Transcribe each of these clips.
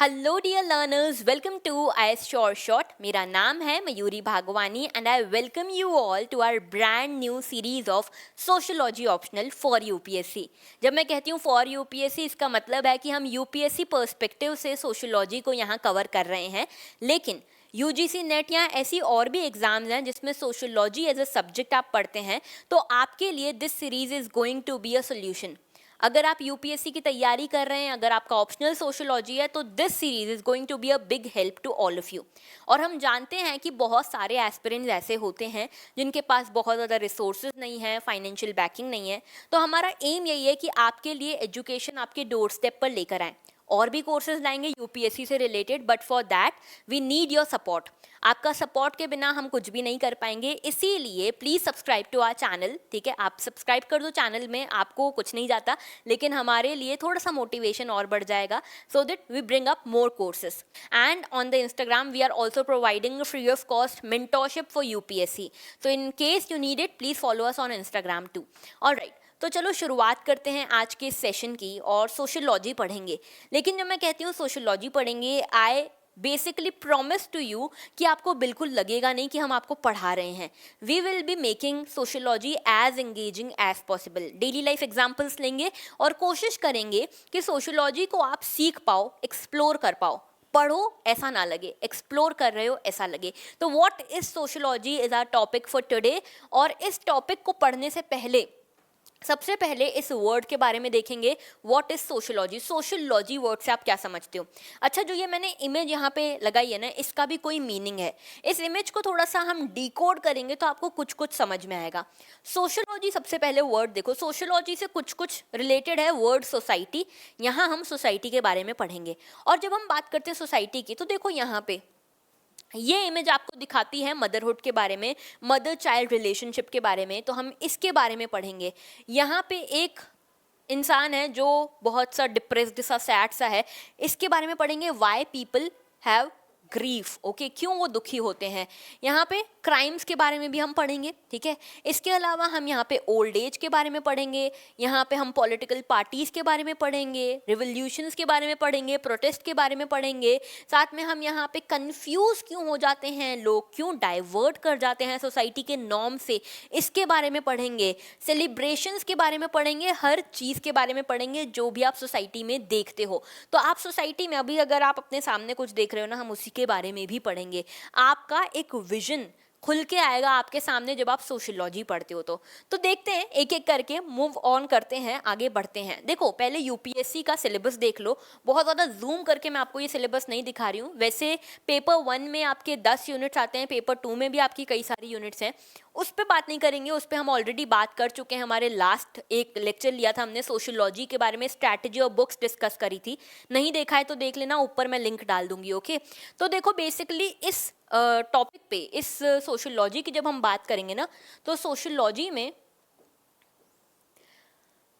Hello dear learners, welcome to I sure short. मेरा नाम है Mayuri Bhagwani and I welcome you all to our brand new series of sociology optional for UPSC. जब मैं कहती हूँ for UPSC, इसका मतलब है कि हम यूपीएससी पर्सपेक्टिव से सोशोलॉजी को यहाँ कवर कर रहे हैं। लेकिन यूजीसी नेट या ऐसी और भी एग्जाम्स हैं जिसमें सोशोलॉजी एज अ सब्जेक्ट आप पढ़ते हैं, तो आपके लिए this series is going to be a solution. अगर आप यूपीएससी की तैयारी कर रहे हैं, अगर आपका ऑप्शनल सोशोलॉजी है, तो this series is going to be a big help to all of you. और हम जानते हैं कि बहुत सारे एस्पिरेंट्स ऐसे होते हैं जिनके पास बहुत ज़्यादा रिसोर्सेज नहीं है, फाइनेंशियल बैकिंग नहीं है। तो हमारा एम यही है कि आपके लिए एजुकेशन आपके डोर स्टेप पर लेकर आए। और भी कोर्सेज लाएंगे यूपीएससी से related, but for that we need your support. आपका सपोर्ट के बिना हम कुछ भी नहीं कर पाएंगे, इसीलिए please subscribe to our channel. ठीक है, आप सब्सक्राइब कर दो चैनल में, आपको कुछ नहीं जाता, लेकिन हमारे लिए थोड़ा सा मोटिवेशन और बढ़ जाएगा, so that we bring up more courses. And on the Instagram we are also providing free of cost mentorship for UPSC. So in case you need it, please follow us on Instagram too. Alright, तो चलो शुरुआत करते हैं आज के session की और sociology पढ़ेंगे। लेकिन जब मैं कहती हूँ सोशोलॉजी पढ़ेंगे, I basically promise to you कि आपको बिल्कुल लगेगा नहीं कि हम आपको पढ़ा रहे हैं। We will be making sociology as engaging as possible. Daily life examples लेंगे और कोशिश करेंगे कि सोशोलॉजी को आप सीख पाओ, एक्सप्लोर कर पाओ। पढ़ो ऐसा ना लगे, एक्सप्लोर कर रहे हो ऐसा लगे। तो what is sociology is our topic for today. और इस टॉपिक को पढ़ने से पहले सबसे पहले इस वर्ड के बारे में देखेंगे, what is sociology. Sociology word से आप क्या समझते हो? अच्छा, जो ये मैंने इमेज यहाँ पे लगाई है ना, इसका भी कोई मीनिंग है। इस इमेज को थोड़ा सा हम डिकोड करेंगे तो आपको कुछ कुछ समझ में आएगा। सोशोलॉजी, सबसे पहले वर्ड देखो, सोशोलॉजी से कुछ कुछ रिलेटेड है वर्ड सोसाइटी। यहाँ हम सोसाइटी के बारे में पढ़ेंगे। और जब हम बात करते हैं सोसाइटी की, तो देखो यहाँ पे ये इमेज आपको दिखाती है मदरहुड के बारे में, मदर चाइल्ड रिलेशनशिप के बारे में, तो हम इसके बारे में पढ़ेंगे। यहाँ पे एक इंसान है जो बहुत सा डिप्रेस्ड सा, सैड सा है, इसके बारे में पढ़ेंगे। Why people have grief, okay, क्यों वो दुखी होते हैं। यहाँ पे क्राइम्स के बारे में भी हम पढ़ेंगे, ठीक है। इसके अलावा हम यहाँ पे ओल्ड एज के बारे में पढ़ेंगे, यहाँ पे हम पॉलिटिकल पार्टीज के बारे में पढ़ेंगे, रिवोल्यूशंस के बारे में पढ़ेंगे, प्रोटेस्ट के बारे में पढ़ेंगे। साथ में हम यहाँ पे कंफ्यूज क्यों हो जाते हैं लोग, क्यों डाइवर्ट कर जाते हैं सोसाइटी के नॉर्म से, इसके बारे में पढ़ेंगे। सेलिब्रेशंस के बारे में पढ़ेंगे, हर चीज़ के बारे में पढ़ेंगे जो भी आप सोसाइटी में देखते हो। तो आप सोसाइटी में अभी अगर आप अपने सामने कुछ देख रहे हो ना, हम उसी के बारे में भी पढ़ेंगे। आपका एक विजन खुल के आएगा आपके सामने जब आप सोशोलॉजी पढ़ते हो। तो देखते हैं, एक एक करके मूव ऑन करते हैं, आगे बढ़ते हैं। देखो, पहले यूपीएससी का सिलेबस देख लो। बहुत ज़्यादा जूम करके मैं आपको ये सिलेबस नहीं दिखा रही हूँ। वैसे पेपर 1 में आपके 10 यूनिट्स आते हैं, पेपर 2 में भी आपकी कई सारी यूनिट्स हैं। उस पर बात नहीं करेंगे, उस पर हम ऑलरेडी बात कर चुके हैं। हमारे लास्ट एक लेक्चर लिया था हमने सोशोलॉजी के बारे में, स्ट्रैटेजी और बुक्स डिस्कस करी थी। नहीं देखा है तो देख लेना, ऊपर मैं लिंक डाल दूंगी, ओके। तो देखो, बेसिकली इस टॉपिक पे, इस सोशोलॉजी की जब हम बात करेंगे ना, तो सोशोलॉजी में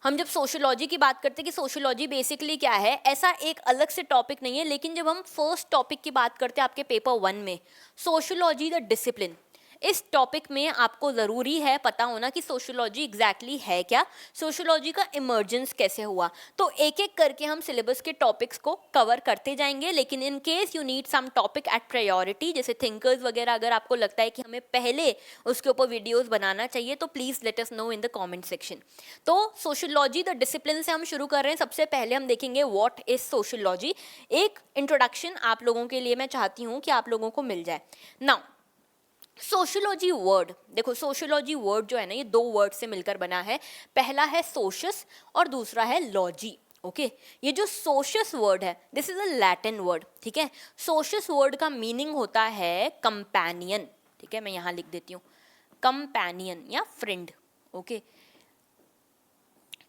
हम जब सोशोलॉजी की बात करते हैं कि सोशोलॉजी बेसिकली क्या है, ऐसा एक अलग से टॉपिक नहीं है। लेकिन जब हम फर्स्ट टॉपिक की बात करते हैं आपके पेपर 1 में, सोशोलॉजी द डिसिप्लिन, इस टॉपिक में आपको ज़रूरी है पता होना कि सोशोलॉजी एग्जैक्टली है क्या, सोशोलॉजी का इमर्जेंस कैसे हुआ। तो एक एक करके हम सिलेबस के टॉपिक्स को कवर करते जाएंगे। लेकिन in case you need some topic at priority, जैसे थिंकर्स वगैरह, अगर आपको लगता है कि हमें पहले उसके ऊपर वीडियोज़ बनाना चाहिए, तो please let us know in the comment section. तो सोशोलॉजी द डिसिप्लिन से हम शुरू कर रहे हैं। सबसे पहले हम देखेंगे व्हाट इज सोशोलॉजी। एक इंट्रोडक्शन आप लोगों के लिए मैं चाहती हूँ कि आप लोगों को मिल जाए। नाउ, सोशोलॉजी वर्ड देखो, सोशोलॉजी वर्ड जो है ना, ये 2 वर्ड से मिलकर बना है। पहला है सोशस और दूसरा है लॉजी, ओके। ये जो सोशस वर्ड है, this is a Latin word, ठीक है। सोशस वर्ड का मीनिंग होता है कंपेनियन, ठीक है। मैं यहाँ लिख देती हूँ, कंपेनियन या फ्रेंड, ओके।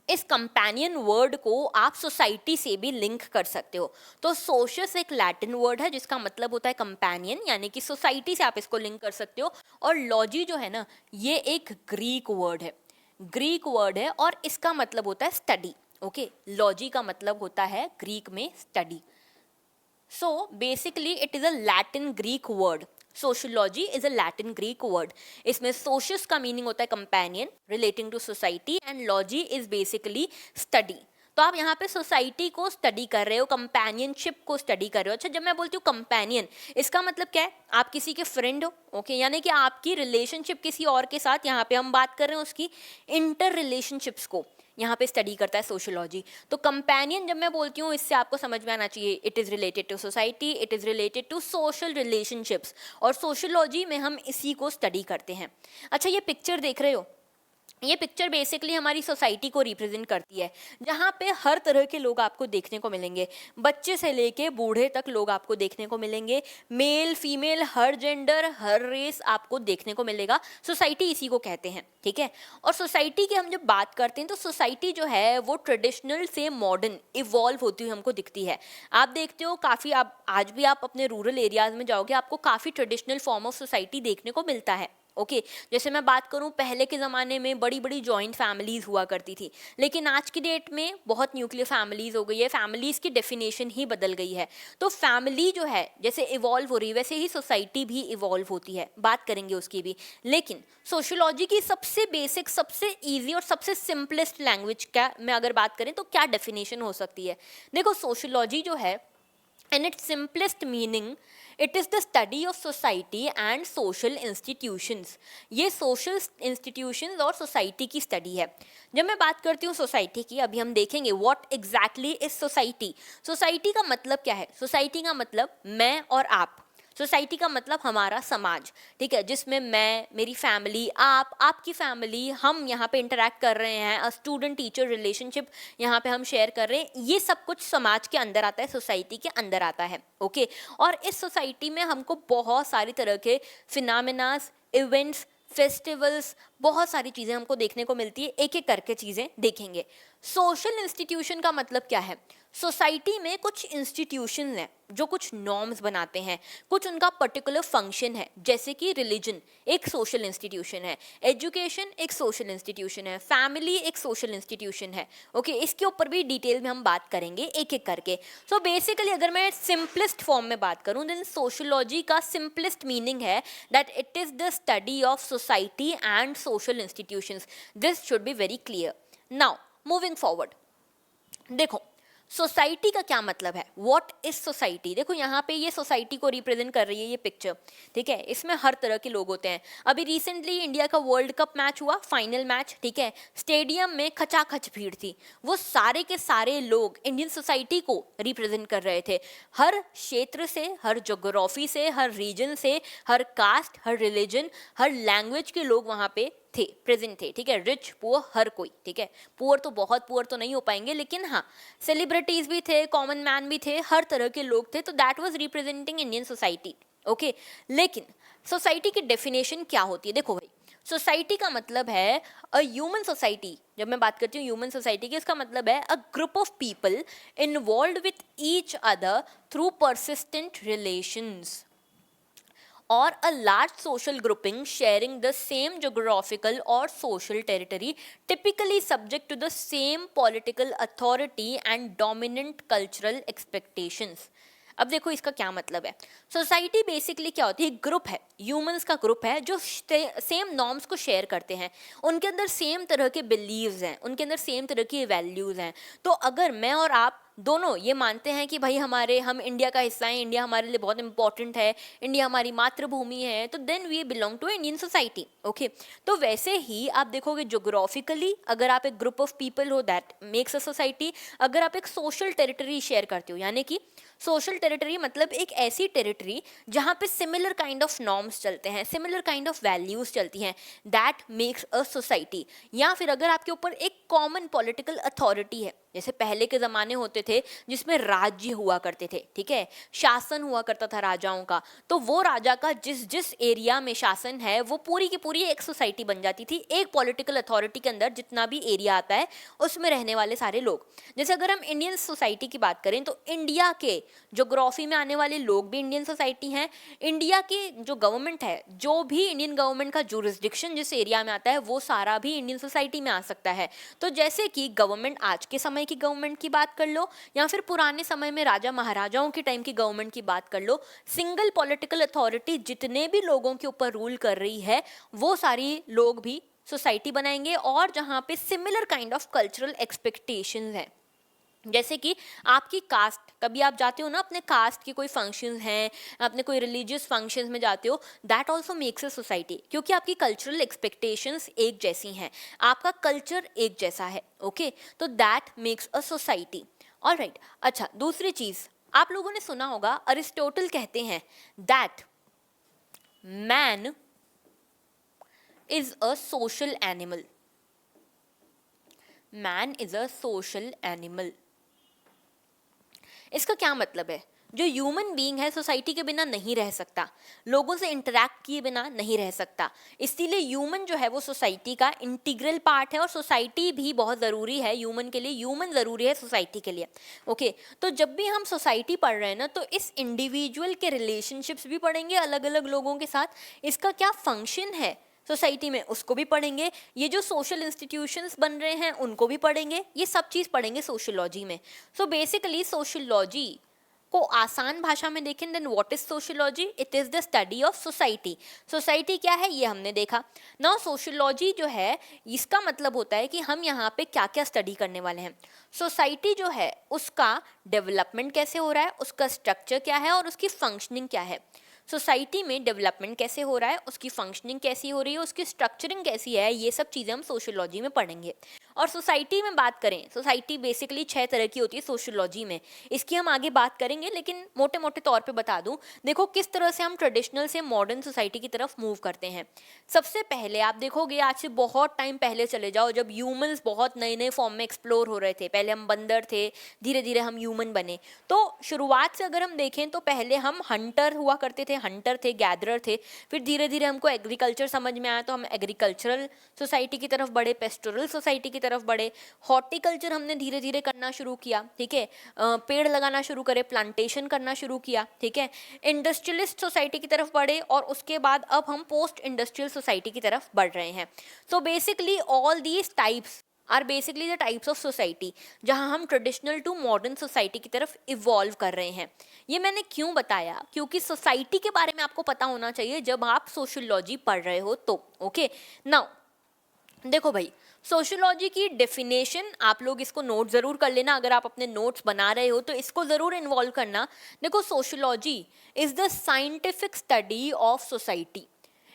इस कंपेनियन वर्ड को आप सोसाइटी से भी लिंक कर सकते हो। तो सोशस एक लैटिन वर्ड है जिसका मतलब होता है कंपेनियन, यानी कि सोसाइटी से आप इसको लिंक कर सकते हो। और लॉजी जो है ना, ये एक ग्रीक वर्ड है, ग्रीक वर्ड है, और इसका मतलब होता है स्टडी, ओके। लॉजी का मतलब होता है ग्रीक में study. So basically it is a Latin Greek word. Sociology is a Latin Greek word. इसमें सोशस का मीनिंग होता है companion, relating to society, and logy is basically study. तो आप यहाँ पे सोसाइटी को स्टडी कर रहे हो, कंपेनियनशिप को स्टडी कर रहे हो। अच्छा, जब मैं बोलती हूँ कंपेनियन, इसका मतलब क्या है? आप किसी के फ्रेंड हो, ओके, यानी कि आपकी रिलेशनशिप किसी और के साथ, यहाँ पे हम बात कर रहे हैं उसकी इंटर रिलेशनशिप्स को यहाँ पे स्टडी करता है सोशियोलॉजी। तो कंपेनियन जब मैं बोलती हूँ, इससे आपको समझ में आना चाहिए, it is related to society, it is related to social relationships, और सोशियोलॉजी में हम इसी को स्टडी करते हैं। अच्छा, ये पिक्चर देख रहे हो, ये पिक्चर बेसिकली हमारी सोसाइटी को रिप्रेजेंट करती है, जहाँ पे हर तरह के लोग आपको देखने को मिलेंगे, बच्चे से लेके बूढ़े तक लोग आपको देखने को मिलेंगे, मेल फीमेल हर जेंडर हर रेस आपको देखने को मिलेगा। सोसाइटी इसी को कहते हैं, ठीक है। और सोसाइटी की हम जब बात करते हैं तो सोसाइटी जो है वो ट्रेडिशनल से मॉडर्न इवॉल्व होती हुई हमको दिखती है। आप देखते हो काफ़ी, आप आज भी आप अपने रूरल एरियाज में जाओगे, आपको काफ़ी ट्रेडिशनल फॉर्म ऑफ सोसाइटी देखने को मिलता है, ओके। जैसे मैं बात करूं, पहले के ज़माने में बड़ी बड़ी जॉइंट फैमिलीज़ हुआ करती थी, लेकिन आज की डेट में बहुत न्यूक्लियर फैमिलीज़ हो गई है, फैमिलीज़ की डेफिनेशन ही बदल गई है। तो फैमिली जो है जैसे इवॉल्व हो रही है, वैसे ही सोसाइटी भी इवॉल्व होती है, बात करेंगे उसकी भी। लेकिन सोशियोलॉजी की सबसे बेसिक, सबसे ईजी और सबसे सिंपलेस्ट लैंग्वेज क्या में अगर बात करें तो क्या डेफिनेशन हो सकती है? देखो, सोशियोलॉजी जो है, in its simplest meaning, it is the study of society and social institutions। ये social institutions और society की study है। जब मैं बात करती हूँ सोसाइटी की, अभी हम देखेंगे what exactly is society। Society का मतलब क्या है? सोसाइटी का मतलब मैं और आप, सोसाइटी का मतलब हमारा समाज, ठीक है, जिसमें मैं, मेरी फैमिली, आप, आपकी फैमिली, हम यहाँ पे इंटरेक्ट कर रहे हैं, स्टूडेंट टीचर रिलेशनशिप यहाँ पे हम शेयर कर रहे हैं, ये सब कुछ समाज के अंदर आता है, सोसाइटी के अंदर आता है, ओके। और इस सोसाइटी में हमको बहुत सारी तरह के फिनोमेनास, इवेंट्स, फेस्टिवल्स, बहुत सारी चीज़ें हमको देखने को मिलती है, एक एक करके चीज़ें देखेंगे। सोशल इंस्टीट्यूशन का मतलब क्या है? सोसाइटी में कुछ इंस्टीट्यूशन हैं जो कुछ नॉर्म्स बनाते हैं, कुछ उनका पर्टिकुलर फंक्शन है, जैसे कि रिलीजन एक सोशल इंस्टीट्यूशन है, एजुकेशन एक सोशल इंस्टीट्यूशन है, फैमिली एक सोशल इंस्टीट्यूशन है, ओके। इसके ऊपर भी डिटेल में हम बात करेंगे एक एक करके। सो बेसिकली अगर मैं सिंपलेस्ट फॉर्म में बात करूं, देन सोशियोलॉजी का सिंपलेस्ट मीनिंग है that it is the study of society and social institutions. This should be very clear. Now moving forward, देखो सोसाइटी का क्या मतलब है, व्हाट इज सोसाइटी। देखो यहाँ पे ये सोसाइटी को रिप्रेजेंट कर रही है ये पिक्चर, ठीक है। इसमें हर तरह के लोग होते हैं। अभी रिसेंटली इंडिया का वर्ल्ड कप मैच हुआ, फाइनल मैच, ठीक है, स्टेडियम में खचाखच भीड़ थी, वो सारे के सारे लोग इंडियन सोसाइटी को रिप्रेजेंट कर रहे थे। हर क्षेत्र से, हर जोग्राफी से, हर रीजन से, हर कास्ट, हर रिलीजन, हर लैंग्वेज के लोग वहाँ पे थे, प्रेजेंट थे, ठीक है। रिच पुअर हर कोई, ठीक है। पुअर तो बहुत पुअर तो नहीं हो पाएंगे, लेकिन हाँ, सेलिब्रिटीज भी थे, कॉमन मैन भी थे, हर तरह के लोग थे। तो that was representing Indian society, okay. लेकिन सोसाइटी की डेफिनेशन क्या होती है? देखो भाई, सोसाइटी का मतलब है अ ह्यूमन सोसाइटी। जब मैं बात करती हूँ ह्यूमन सोसाइटी की, इसका मतलब है a group of people involved with each other through persistent relations, or a large social grouping sharing the same geographical or social territory, typically subject to the same political authority and dominant cultural expectations। अब देखो इसका क्या मतलब है। Society basically क्या होती है? Group है, ह्यूमंस का ग्रुप है जो सेम नॉर्म्स को शेयर करते हैं, उनके अंदर सेम तरह के बिलीव्स हैं, उनके अंदर सेम तरह की वैल्यूज़ हैं। तो अगर मैं और आप दोनों ये मानते हैं कि भाई हम इंडिया का हिस्सा हैं, इंडिया हमारे लिए बहुत इंपॉर्टेंट है, इंडिया हमारी मातृभूमि है, तो then we belong to Indian society, okay. तो वैसे ही आप देखोगे जोग्राफिकली, अगर आप एक ग्रुप ऑफ पीपल हो, दैट मेक्स अ सोसाइटी। अगर आप एक सोशल टेरिटरी शेयर करते हो, यानी कि सोशल टेरिटरी मतलब एक ऐसी टेरिटरी जहाँ पे सिमिलर काइंड ऑफ नॉर्म्स चलते हैं, सिमिलर काइंड ऑफ वैल्यूज चलती हैं, दैट मेक्स अ सोसाइटी। या फिर अगर आपके ऊपर एक कॉमन पॉलिटिकल अथॉरिटी है, जैसे पहले के ज़माने होते थे जिसमें राज्य हुआ करते थे, ठीक है, शासन हुआ करता था राजाओं का, तो वो राजा का जिस जिस एरिया में शासन है वो पूरी की पूरी एक सोसाइटी बन जाती थी। एक पॉलिटिकल अथॉरिटी के अंदर जितना भी एरिया आता है उसमें रहने वाले सारे लोग। जैसे अगर हम इंडियन सोसाइटी की बात करें तो इंडिया के जोग्राफी में आने वाले लोग भी इंडियन सोसाइटी हैं। इंडिया की जो गवर्नमेंट है, जो भी इंडियन गवर्नमेंट का जुरिस्डिक्शन जिस एरिया में आता है वो सारा भी इंडियन सोसाइटी में आ सकता है। तो जैसे कि गवर्नमेंट, आज के समय की गवर्नमेंट की बात कर लो या फिर पुराने समय में राजा महाराजाओं के टाइम की गवर्नमेंट की बात कर लो, सिंगल पॉलिटिकल अथॉरिटी जितने भी लोगों के ऊपर रूल कर रही है वो सारी लोग भी सोसाइटी बनाएंगे, और जहाँ पे similar kind of cultural expectations हैं, जैसे कि आपकी कास्ट, कभी आप जाते हो ना अपने कास्ट के कोई फंक्शंस हैं, अपने कोई रिलीजियस फंक्शंस में जाते हो, that also makes a society, क्योंकि आपकी कल्चरल एक्सपेक्टेशंस एक जैसी हैं, आपका कल्चर एक जैसा है। ओके, तो that makes a society. Alright, अच्छा दूसरी चीज, आप लोगों ने सुना होगा अरिस्टोटल कहते हैं that man is a social animal. Man is a social animal. इसका क्या मतलब है? जो ह्यूमन बीइंग है सोसाइटी के बिना नहीं रह सकता, लोगों से इंटरैक्ट किए बिना नहीं रह सकता, इसीलिए ह्यूमन जो है वो सोसाइटी का इंटीग्रल पार्ट है, और सोसाइटी भी बहुत ज़रूरी है ह्यूमन के लिए, ह्यूमन ज़रूरी है सोसाइटी के लिए। ओके, तो जब भी हम सोसाइटी पढ़ रहे हैं ना, तो इस इंडिविजुअल के रिलेशनशिप्स भी पढ़ेंगे अलग अलग लोगों के साथ, इसका क्या फंक्शन है सोसाइटी में उसको भी पढ़ेंगे, ये जो सोशल इंस्टीट्यूशंस बन रहे हैं उनको भी पढ़ेंगे, ये सब चीज़ पढ़ेंगे सोशियोलॉजी में। सो बेसिकली सोशियोलॉजी को आसान भाषा में देखें, then what is sociology? It is the study of society. Society क्या है ये हमने देखा। नाउ सोशियोलॉजी जो है, इसका मतलब होता है कि हम यहाँ पे क्या क्या स्टडी करने वाले हैं। सोसाइटी जो है उसका डेवलपमेंट कैसे हो रहा है, उसका स्ट्रक्चर क्या है और उसकी फंक्शनिंग क्या है। सोसाइटी में डेवलपमेंट कैसे हो रहा है, उसकी फंक्शनिंग कैसी हो रही है, उसकी स्ट्रक्चरिंग कैसी है, ये सब चीज़ें हम सोशियोलॉजी में पढ़ेंगे। और सोसाइटी में बात करें, सोसाइटी बेसिकली 6 तरह की होती है सोशियोलॉजी में, इसकी हम आगे बात करेंगे, लेकिन मोटे मोटे तौर पे बता दूं, देखो किस तरह से हम ट्रेडिशनल से मॉडर्न सोसाइटी की तरफ मूव करते हैं। सबसे पहले आप देखोगे, आज से बहुत टाइम पहले चले जाओ, जब ह्यूमंस बहुत नए नए फॉर्म में एक्सप्लोर हो रहे थे, पहले हम बंदर थे, धीरे धीरे हम ह्यूमन बने। तो शुरुआत से अगर हम देखें तो पहले हम हंटर हुआ करते थे, हंटर थे, गैदरर थे, फिर धीरे धीरे हमको एग्रीकल्चर समझ में आया तो हम एग्रीकल्चरल सोसाइटी की तरफ बढ़े, पेस्टोरल सोसाइटी की तरफ बढ़े, हॉर्टिकल्चर हमने धीरे धीरे करना शुरू किया, ठीक है, पेड़ लगाना शुरू करे, प्लांटेशन करना शुरू किया, ठीक है, इंडस्ट्रियलिस्ट सोसाइटी की तरफ बढ़े, और उसके बाद अब हम पोस्ट इंडस्ट्रियल सोसाइटी की तरफ बढ़ रहे हैं। So basically all these types are basically the types of society, जहां हम ट्रेडिशनल टू मॉडर्न सोसाइटी की तरफ इवॉल्व कर रहे हैं। ये मैंने क्यों बताया, क्योंकि सोसाइटी के बारे में आपको पता होना चाहिए जब आप सोशियोलॉजी पढ़ रहे हो तो। ओके, नाउ देखो भाई, सोशियोलॉजी की डेफिनेशन आप लोग इसको नोट जरूर कर लेना, अगर आप अपने नोट्स बना रहे हो तो इसको जरूर इन्वॉल्व करना। देखो, sociology is the scientific study of society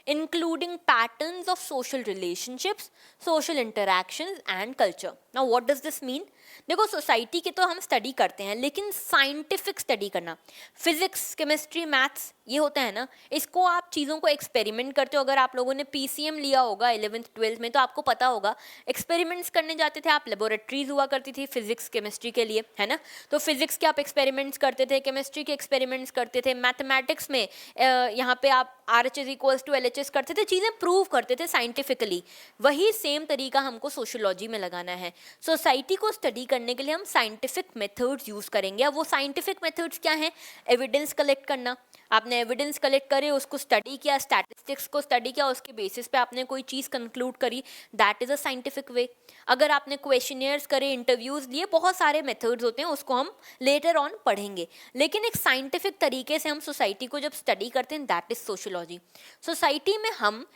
including patterns of social relationships, social interactions and culture. Now what does this mean? देखो, सोसाइटी की तो हम स्टडी करते हैं, लेकिन साइंटिफिक स्टडी करना, फिजिक्स, केमिस्ट्री, मैथ्स, ये होता है ना, इसको आप चीज़ों को एक्सपेरिमेंट करते हो। अगर आप लोगों ने पीसीएम लिया होगा 11th 12th में तो आपको पता होगा, एक्सपेरिमेंट्स करने जाते थे आप, लेबोरेटरीज हुआ करती थी फिजिक्स केमिस्ट्री के लिए, है ना। तो फिजिक्स के आप एक्सपेरिमेंट्स करते थे, केमिस्ट्री के एक्सपेरिमेंट्स करते थे, मैथमेटिक्स में यहाँ पे आप RHS इक्वल्स टू LHS करते थे, चीज़ें प्रूव करते थे साइंटिफिकली। वही सेम तरीका हमको सोशियोलॉजी में लगाना है। सोसाइटी को स्टडी करने के लिए हम साइंटिफिक मेथड्स यूज़ करेंगे। अब वो साइंटिफिक मेथड्स क्या हैं? एविडेंस कलेक्ट करना, आपने एविडेंस कलेक्ट करे, उसको स्टडी किया, स्टैटिस्टिक्स को स्टडी किया, उसके बेसिस पे आपने कोई चीज़ कंक्लूड करी, that is a scientific way. अगर आपने क्वेश्चनियर्स करे, इंटरव्यूज़ लिए, बहुत सारे मेथड्स होते हैं, उसको हम लेटर ऑन पढ़ेंगे, लेकिन एक साइंटिफिक तरीके से हम सोसाइटी को जब स्टडी करते हैं, दैट इज़ सोशियोलॉजी। सोसाइटी में हम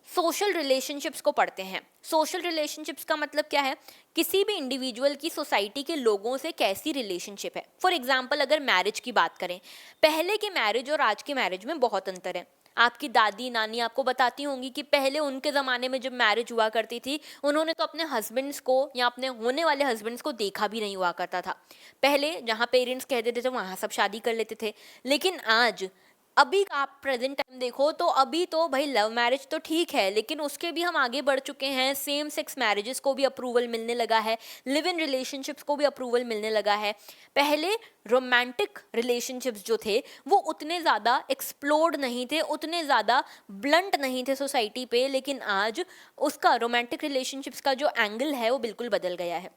सोशल रिलेशनशिप्स को पढ़ते हैं। सोशल रिलेशनशिप्स का मतलब क्या है? किसी भी इंडिविजुअल की सोसाइटी के लोगों से कैसी रिलेशनशिप है। फॉर एग्जाम्पल, अगर मैरिज की बात करें, पहले के मैरिज और आज के मैरिज में बहुत अंतर है। आपकी दादी नानी आपको बताती होंगी कि पहले उनके ज़माने में जब मैरिज हुआ करती थी, उन्होंने तो अपने हस्बैंड्स को या अपने होने वाले हस्बैंड्स को देखा भी नहीं हुआ करता था। पहले जहाँ पेरेंट्स कह देते थे वहाँ सब शादी कर लेते थे। लेकिन आज, अभी आप प्रेजेंट टाइम देखो तो अभी तो भाई लव मैरिज तो ठीक है, लेकिन उसके भी हम आगे बढ़ चुके हैं। सेम सेक्स मैरिजेस को भी अप्रूवल मिलने लगा है, लिव इन रिलेशनशिप्स को भी अप्रूवल मिलने लगा है। पहले रोमांटिक रिलेशनशिप्स जो थे वो उतने ज़्यादा एक्सप्लोर्ड नहीं थे, उतने ज़्यादा ब्लंट नहीं थे सोसाइटी पे, लेकिन आज उसका रोमांटिक रिलेशनशिप्स का जो एंगल है वो बिल्कुल बदल गया है।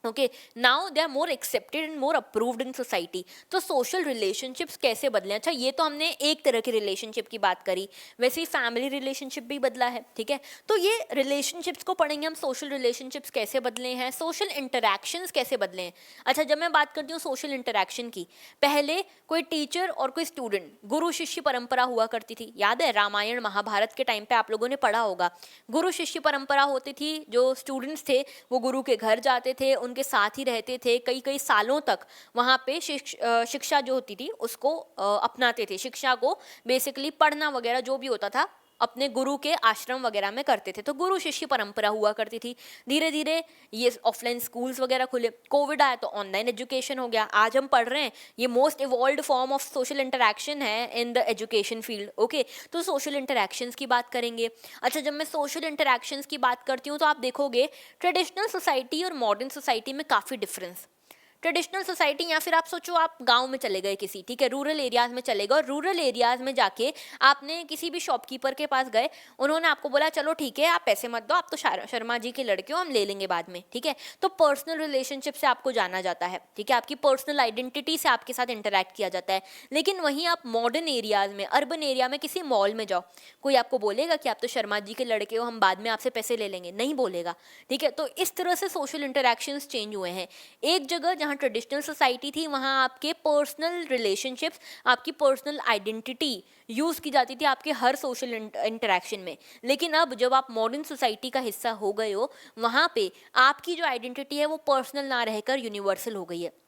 Okay, now they are more accepted and more approved in society. तो सोशल रिलेशनशिप्स कैसे बदले? अच्छा, ये तो हमने एक तरह की रिलेशनशिप की बात करी, वैसे ही फैमिली रिलेशनशिप भी बदला है, ठीक है। तो ये रिलेशनशिप्स को पढ़ेंगे हम, सोशल रिलेशनशिप्स कैसे बदले हैं, सोशल इंटरैक्शंस कैसे बदले हैं। अच्छा, जब मैं बात करती हूँ सोशल इंटरैक्शन की, पहले कोई टीचर और कोई स्टूडेंट, गुरु शिष्य परंपरा हुआ करती थी। याद है रामायण महाभारत के टाइम पे आप लोगों ने पढ़ा होगा, गुरु शिष्य परंपरा होती थी। जो स्टूडेंट्स थे वो गुरु के घर जाते थे, उनके साथ ही रहते थे, कई कई सालों तक वहाँ पे शिक्षा जो होती थी उसको अपनाते थे। शिक्षा को बेसिकली पढ़ना वगैरह जो भी होता था अपने गुरु के आश्रम वगैरह में करते थे, तो गुरु शिष्य परंपरा हुआ करती थी। धीरे धीरे ये ऑफलाइन स्कूल्स वगैरह खुले, कोविड आया तो ऑनलाइन एजुकेशन हो गया। आज हम पढ़ रहे हैं, ये most evolved form of social interaction है in the education field. Okay, तो सोशल इंटरेक्शंस की बात करेंगे। अच्छा, जब मैं सोशल इंटरेक्शंस की बात करती हूँ तो आप देखोगे ट्रेडिशनल सोसाइटी और मॉडर्न सोसाइटी में काफ़ी डिफरेंस। ट्रेडिशनल सोसाइटी, या फिर आप सोचो आप गांव में चले गए किसी, ठीक है, रूरल एरियाज में चले गए और रूरल एरियाज में जाके आपने किसी भी शॉपकीपर के पास गए, उन्होंने आपको बोला चलो ठीक है आप पैसे मत दो, आप तो शर्मा जी के लड़के हो, हम ले लेंगे बाद में, ठीक है। तो पर्सनल रिलेशनशिप से आपको जाना जाता है, ठीक है, आपकी पर्सनल आइडेंटिटी से आपके साथ इंटरेक्ट किया जाता है। लेकिन वहीं आप मॉडर्न एरियाज में, अर्बन एरिया में किसी मॉल में जाओ, कोई आपको बोलेगा कि आप तो शर्मा जी के लड़के हो, हम बाद में आपसे पैसे ले लेंगे, नहीं बोलेगा, ठीक है। तो इस तरह से सोशल इंटरेक्शंस चेंज हुए हैं। एक जगह जहाँ ट्रेडिशनल सोसाइटी थी वहाँ आपके पर्सनल रिलेशनशिप्स, आपकी पर्सनल आइडेंटिटी यूज़ की जाती थी आपके हर सोशल इंटरेक्शन में। लेकिन अब जब आप मॉडर्न सोसाइटी का हिस्सा हो गए हो, वहाँ पे आपकी जो आइडेंटिटी है वो पर्सनल ना रहकर यूनिवर्सल हो गई है।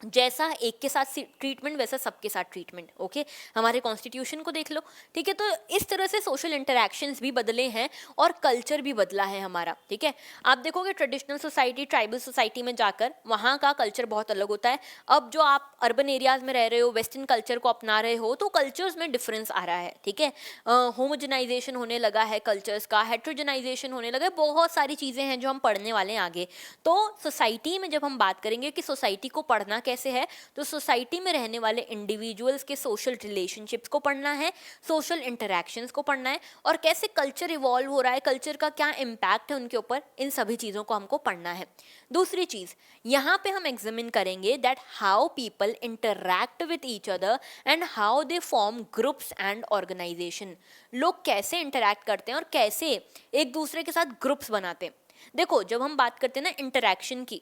जैसा एक के साथ ट्रीटमेंट वैसा सबके साथ ट्रीटमेंट। ओके, हमारे कॉन्स्टिट्यूशन को देख लो, ठीक है। तो इस तरह से सोशल इंटरेक्शंस भी बदले हैं और कल्चर भी बदला है हमारा, ठीक है। आप देखोगे ट्रेडिशनल सोसाइटी, ट्राइबल सोसाइटी में जाकर वहाँ का कल्चर बहुत अलग होता है। अब जो आप अर्बन एरियाज में रह रहे हो, वेस्टर्न कल्चर को अपना रहे हो, तो कल्चर्स में डिफरेंस आ रहा है, ठीक है। होमोजेनाइजेशन होने लगा है कल्चर्स का, हेट्रोजेनाइजेशन होने लगा है, बहुत सारी चीज़ें हैं जो हम पढ़ने वाले हैं आगे। तो सोसाइटी में जब हम बात करेंगे कि सोसाइटी को पढ़ना कैसे है, तो सोसाइटी में रहने वाले इंडिविजुअल्स के सोशल रिलेशनशिप्स को पढ़ना है, सोशल इंटरेक्शंस को पढ़ना है, और कैसे कल्चर इवॉल्व हो रहा है, कल्चर का क्या इम्पैक्ट है उनके ऊपर, इन सभी चीज़ों को हमको पढ़ना है। दूसरी चीज़ यहाँ पे हम एग्जामिन करेंगे that how people interact with each other and how they form groups and organization. लोग कैसे इंटरैक्ट करते हैं और कैसे एक दूसरे के साथ ग्रुप्स बनाते हैं। देखो, जब हम बात करते हैं ना इंटरैक्शन की,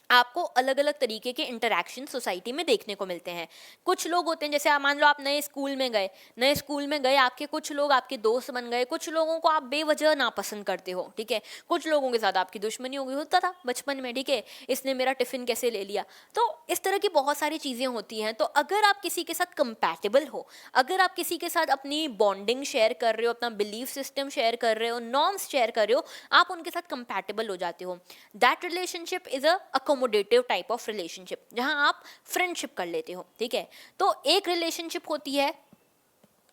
आपको अलग अलग तरीके के इंटरैक्शन सोसाइटी में देखने को मिलते हैं। कुछ लोग होते हैं, जैसे आप मान लो आप नए स्कूल में गए, आपके कुछ लोग आपके दोस्त बन गए, कुछ लोगों को आप बेवजह नापसंद करते हो, ठीक है, कुछ लोगों के साथ आपकी दुश्मनी हो गई, होता था बचपन में, ठीक है, इसने मेरा टिफिन कैसे ले लिया। तो इस तरह की बहुत सारी चीज़ें होती हैं। तो अगर आप किसी के साथ कंपैटिबल हो, अगर आप किसी के साथ अपनी बॉन्डिंग शेयर कर रहे हो, अपना बिलीफ सिस्टम शेयर कर रहे हो, नॉर्म्स शेयर कर रहे हो, आप उनके साथ कंपैटिबल हो जाते हो। That relationship is a accommodative type of relationship, जहां आप फ्रेंडशिप कर लेते हो, ठीक है। तो एक रिलेशनशिप होती है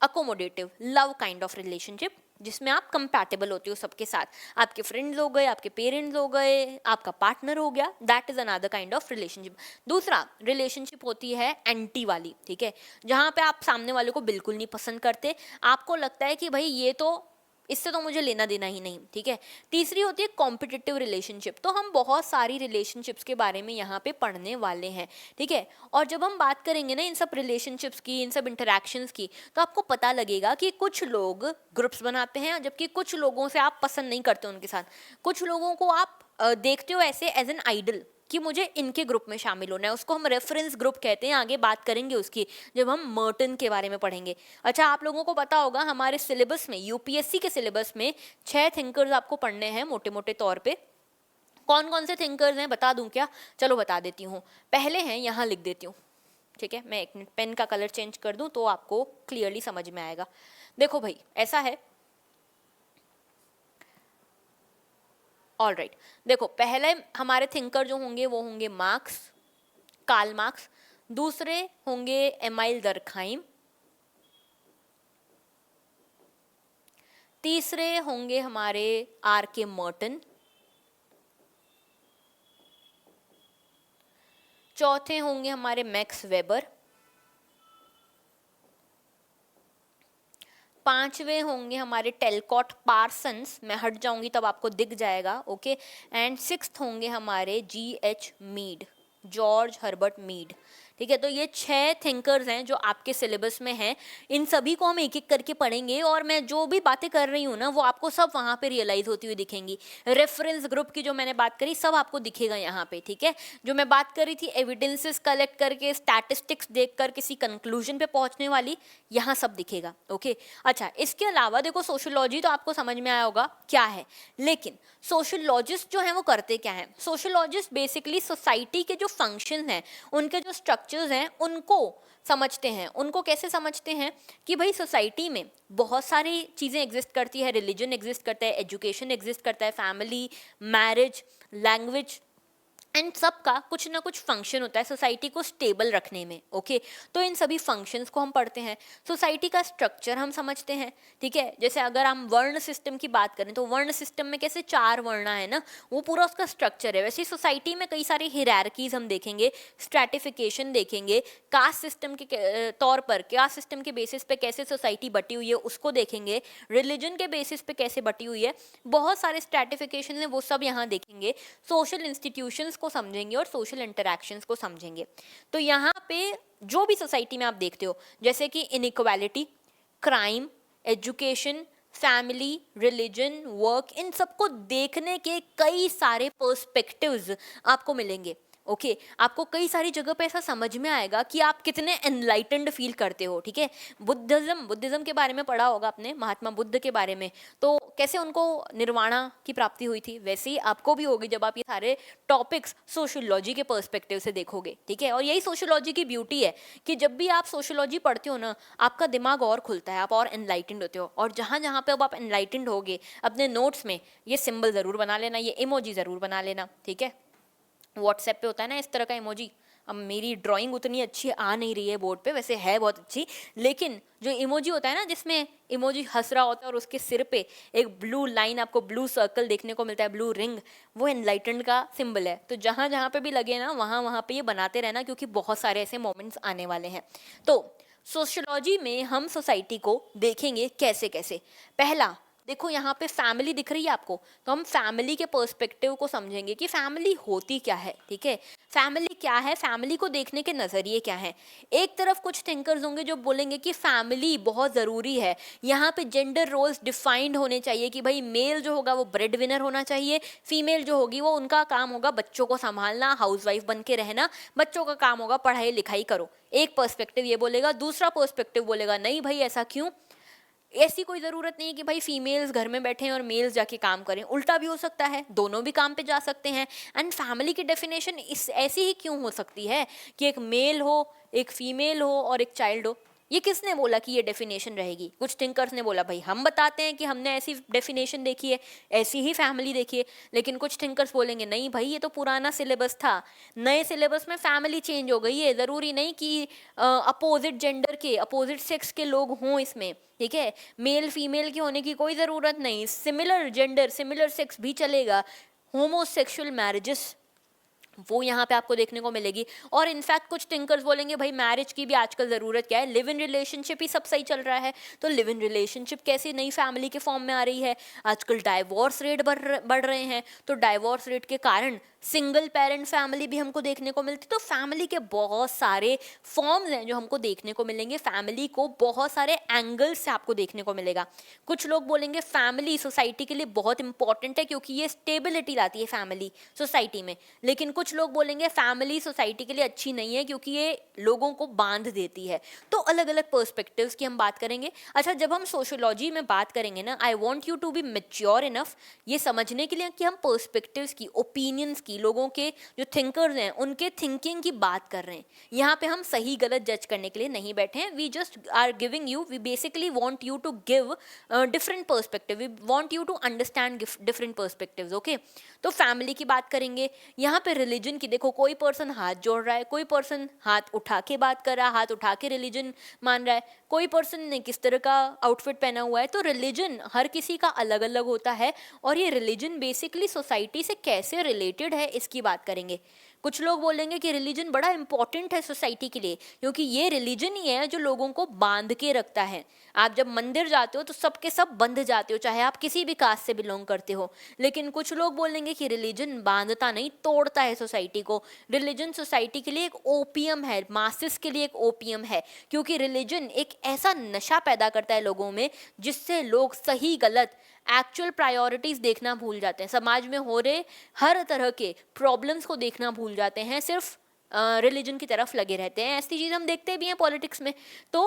accommodative love kind of relationship, जिसमें आप कंपैटिबल होते हो सबके साथ, आपके फ्रेंड्स हो गए, आपके पेरेंट्स हो गए, आपका पार्टनर हो गया, that is another kind of relationship. दूसरा रिलेशनशिप होती है एंटी वाली, ठीक है, जहां पे आप सामने वाले को बिल्कुल नहीं पसंद करते, आपको लगता है कि भाई ये तो, इससे तो मुझे लेना देना ही नहीं, ठीक है। तीसरी होती है कॉम्पिटिटिव रिलेशनशिप। तो हम बहुत सारी रिलेशनशिप्स के बारे में यहाँ पे पढ़ने वाले हैं, ठीक है। और जब हम बात करेंगे ना इन सब रिलेशनशिप्स की, इन सब इंटरैक्शंस की, तो आपको पता लगेगा कि कुछ लोग ग्रुप्स बनाते हैं, जबकि कुछ लोगों से आप पसंद नहीं करते उनके साथ, कुछ लोगों को आप देखते हो ऐसे एज एन आइडल कि मुझे इनके ग्रुप में शामिल होना है, उसको हम रेफरेंस ग्रुप कहते हैं। आगे बात करेंगे उसकी जब हम मर्टन के बारे में पढ़ेंगे। अच्छा, आप लोगों को पता होगा हमारे सिलेबस में, यूपीएससी के सिलेबस में 6 थिंकर्स आपको पढ़ने हैं मोटे मोटे तौर पे। कौन कौन से थिंकर्स हैं बता दूं क्या? चलो बता देती हूँ। पहले हैं, यहाँ लिख देती हूँ, ठीक है, मैं एक मिनट पेन का कलर चेंज कर दूं तो आपको क्लियरली समझ में आएगा। देखो भाई, ऐसा है, ऑल राइट, देखो पहले हमारे थिंकर जो होंगे वो होंगे मार्क्स, कार्ल मार्क्स। दूसरे होंगे एमाइल दर्कहाइम। तीसरे होंगे हमारे आर के मर्टन। चौथे होंगे हमारे मैक्स वेबर। पांचवे होंगे हमारे टेलकॉट पार्सन्स, मैं हट जाऊंगी तब आपको दिख जाएगा, ओके। एंड सिक्स्थ होंगे हमारे G H Mead, George Herbert Mead, ठीक है। तो ये 6 थिंकर्स हैं जो आपके सिलेबस में हैं, इन सभी को हम एक एक करके पढ़ेंगे और मैं जो भी बातें कर रही हूँ ना वो आपको सब वहाँ पे रियलाइज होती हुई दिखेंगी। रेफरेंस ग्रुप की जो मैंने बात करी सब आपको दिखेगा यहाँ पे, ठीक है। जो मैं बात कर रही थी एविडेंसेस कलेक्ट करके, स्टैटिस्टिक्स देखकर किसी कंक्लूजन पे पहुंचने वाली, यहाँ सब दिखेगा। ओके, अच्छा, इसके अलावा देखो सोशियोलॉजी तो आपको समझ में आया होगा क्या है, लेकिन सोशियोलॉजिस्ट जो हैं वो करते क्या हैं? सोशियोलॉजिस्ट बेसिकली सोसाइटी के जो फंक्शन हैं, उनके जो स्ट्रक्चर्स हैं उनको समझते हैं। उनको कैसे समझते हैं कि भाई सोसाइटी में बहुत सारी चीज़ें एग्जिस्ट करती है, रिलीजन एग्जिस्ट करता है, एजुकेशन एग्जिस्ट करता है, फैमिली, मैरिज, लैंग्वेज, एंड सबका कुछ ना कुछ फंक्शन होता है सोसाइटी को स्टेबल रखने में। ओके, तो इन सभी फंक्शंस को हम पढ़ते हैं। सोसाइटी का स्ट्रक्चर हम समझते हैं, ठीक है। जैसे अगर हम वर्ण सिस्टम की बात करें तो वर्ण सिस्टम में कैसे 4 वर्ण है ना, वो पूरा उसका स्ट्रक्चर है। वैसे सोसाइटी में कई सारी हिरार्कीज हम देखेंगे, स्ट्रैटिफिकेशन देखेंगे, कास्ट सिस्टम के तौर पर, कास्ट सिस्टम के बेसिस पे कैसे सोसाइटी बटी हुई है उसको देखेंगे, रिलीजन के बेसिस पे कैसे बटी हुई है, बहुत सारे स्ट्रैटिफिकेशन है वो सब यहाँ देखेंगे। सोशल इंस्टीट्यूशंस को समझेंगे और सोशल इंटरैक्शंस को समझेंगे। तो यहाँ पे जो भी सोसाइटी में आप देखते हो, जैसे कि inequality, crime, education, family, religion, work, इन सबको देखने के कई सारे पर्सपेक्टिव्स आपको मिलेंगे। ओके, आपको कई सारी जगह पे ऐसा समझ में आएगा कि आप कितने एनलाइटेंड फील करते हो, ठीक है। बुद्धिज्म के बारे में पढ़ा होगा आपने, महात्मा बुद्ध के बारे में, तो कैसे उनको निर्वाणा की प्राप्ति हुई थी, वैसे ही आपको भी होगी जब आप ये सारे टॉपिक्स सोशियोलॉजी के पर्सपेक्टिव से देखोगे, ठीक है। और यही सोशियोलॉजी की ब्यूटी है कि जब भी आप सोशियोलॉजी पढ़ते हो ना, आपका दिमाग और खुलता है, आप और एनलाइटेंड होते हो। और जहाँ जहाँ पे अब आप एनलाइटेंड होगे, अपने नोट्स में ये सिंबल ज़रूर बना लेना, ये इमोजी ज़रूर बना लेना, ठीक है। व्हाट्सएप पे होता है ना इस तरह का इमोजी। अब मेरी ड्राइंग उतनी अच्छी आ नहीं रही है बोर्ड पे, वैसे है बहुत अच्छी, लेकिन जो इमोजी होता है ना जिसमें इमोजी हंस रहा होता है और उसके सिर पे एक ब्लू लाइन, आपको ब्लू सर्कल देखने को मिलता है, ब्लू रिंग, वो एनलाइटेंड का सिंबल है। तो जहाँ जहाँ पे भी लगे ना वहाँ वहाँ पे ये बनाते रहना, क्योंकि बहुत सारे ऐसे मोमेंट्स आने वाले हैं। तो सोशियोलॉजी में हम सोसाइटी को देखेंगे कैसे कैसे। पहला देखो यहाँ पे फैमिली दिख रही है आपको, तो हम फैमिली के पर्सपेक्टिव को समझेंगे कि फैमिली होती क्या है, ठीक है। फैमिली क्या है, फैमिली को देखने के नज़रिए क्या हैं। एक तरफ कुछ थिंकर्स होंगे जो बोलेंगे कि फैमिली बहुत ज़रूरी है, यहाँ पे जेंडर रोल्स डिफाइंड होने चाहिए कि भाई मेल जो होगा वो ब्रेड विनर होना चाहिए, फीमेल जो होगी वो उनका काम होगा बच्चों को संभालना, हाउसवाइफ बन के रहना, बच्चों का काम होगा पढ़ाई लिखाई करो। एक पर्सपेक्टिव ये बोलेगा, दूसरा पर्सपेक्टिव बोलेगा नहीं भाई ऐसा क्यों, ऐसी कोई ज़रूरत नहीं है कि भाई फीमेल्स घर में बैठें और मेल्स जाके काम करें, उल्टा भी हो सकता है, दोनों भी काम पे जा सकते हैं। एंड फैमिली की डेफिनेशन इस ऐसी ही क्यों हो सकती है कि एक मेल हो, एक फीमेल हो और एक चाइल्ड हो। ये किसने बोला कि ये डेफिनेशन रहेगी? कुछ थिंकर्स ने बोला भाई हम बताते हैं कि हमने ऐसी डेफिनेशन देखी है, ऐसी ही फैमिली देखी है। लेकिन कुछ थिंकर्स बोलेंगे नहीं भाई ये तो पुराना सिलेबस था, नए सिलेबस में फैमिली चेंज हो गई है, ज़रूरी नहीं कि अपोजिट जेंडर के, अपोजिट सेक्स के लोग हों इसमें, ठीक है। मेल फीमेल की होने की कोई ज़रूरत नहीं, सिमिलर जेंडर सिमिलर सेक्स भी चलेगा। होमोसेक्सुअल मैरिजेस वो यहाँ पे आपको देखने को मिलेगी। और इनफैक्ट कुछ थिंकर्स बोलेंगे भाई मैरिज की भी आजकल ज़रूरत क्या है, लिव इन रिलेशनशिप ही सब सही चल रहा है, तो लिव इन रिलेशनशिप कैसी नई फैमिली के फॉर्म में आ रही है। आजकल डाइवोर्स रेट बढ़ रहे हैं, तो डाइवोर्स रेट के कारण सिंगल पेरेंट फैमिली भी हमको देखने को मिलती। तो फैमिली के बहुत सारे फॉर्म्स हैं जो हमको देखने को मिलेंगे, फैमिली को बहुत सारे एंगल्स से आपको देखने को मिलेगा। कुछ लोग बोलेंगे फैमिली सोसाइटी के लिए बहुत इंपॉर्टेंट है क्योंकि ये स्टेबिलिटी लाती है फैमिली सोसाइटी में, लेकिन कुछ लोग बोलेंगे फैमिली सोसाइटी के लिए अच्छी नहीं है क्योंकि ये लोगों को बांध देती है। तो अलग अलग पर्सपेक्टिव्स की हम बात करेंगे। अच्छा, जब हम सोशियोलॉजी में बात करेंगे ना, I want you to be mature enough ये समझने के लिए कि हम पर्सपेक्टिव्स की, ओपिनियंस की, लोगों के जो थिंकर्स हैं उनके थिंकिंग की बात कर रहे हैं। यहाँ पे हम सही गलत जज करने के लिए नहीं बैठे हैं, we just are giving you, we basically want you to give different perspective, we want you to understand different perspectives. Okay, तो फैमिली की बात करेंगे। यहाँ पे रिलीजन की देखो, कोई पर्सन हाथ जोड़ रहा है, कोई पर्सन हाथ उठा के बात कर रहा है, हाथ उठा के रिलीजन मान रहा है, कोई पर्सन ने किस तरह का आउटफिट पहना हुआ है। तो रिलीजन हर किसी का अलग अलग होता है और ये रिलीजन बेसिकली सोसाइटी से कैसे रिलेटेड है इसकी बात करेंगे। कुछ लोग बोलेंगे कि रिलीजन बड़ा इंपॉर्टेंट है सोसाइटी के लिए, क्योंकि ये रिलीजन ही है जो लोगों को बांध के रखता है। आप जब मंदिर जाते हो तो सबके सब बंध जाते हो, चाहे आप किसी भी कास्ट से बिलोंग करते हो। लेकिन कुछ लोग बोलेंगे कि रिलीजन बांधता नहीं, तोड़ता है सोसाइटी को। रिलीजन सोसाइटी के लिए एक ओपियम है, मासिस के लिए एक ओपियम है, क्योंकि रिलीजन एक ऐसा नशा पैदा करता है लोगों में जिससे लोग सही गलत एक्चुअल प्रायोरिटीज देखना भूल जाते हैं। समाज में हो रहे हर तरह के प्रॉब्लम्स को देखना भूल जाते हैं, सिर्फ रिलीजन की तरफ लगे रहते हैं। ऐसी चीज़ हम देखते भी हैं पॉलिटिक्स में। तो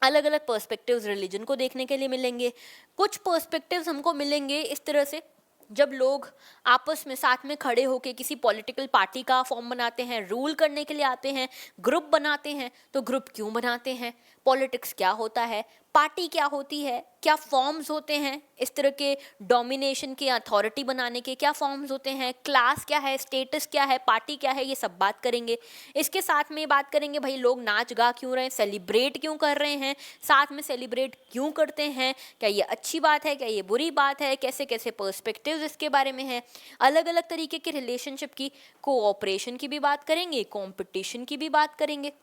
अलग अलग पर्सपेक्टिव्स रिलीजन को देखने के लिए मिलेंगे। कुछ पर्सपेक्टिव्स हमको मिलेंगे इस तरह से, जब लोग आपस में साथ में खड़े होकर किसी पॉलिटिकल पार्टी का फॉर्म बनाते हैं, रूल करने के लिए आते हैं, ग्रुप बनाते हैं। तो ग्रुप क्यों बनाते हैं, पॉलिटिक्स क्या होता है, पार्टी क्या होती है, क्या फॉर्म्स होते हैं इस तरह के डोमिनेशन के, अथॉरिटी बनाने के क्या फॉर्म्स होते हैं, क्लास क्या है, स्टेटस क्या है, पार्टी क्या है, ये सब बात करेंगे। इसके साथ में बात करेंगे भाई लोग नाच गा क्यों रहे हैं, सेलिब्रेट क्यों कर रहे हैं, साथ में सेलिब्रेट क्यों करते हैं, क्या ये अच्छी बात है, क्या ये बुरी बात है, कैसे कैसे पर्सपेक्टिव्स इसके बारे में है। अलग अलग तरीके के रिलेशनशिप की, कोऑपरेशन की भी बात करेंगे, कॉम्पिटिशन की भी बात करेंगे।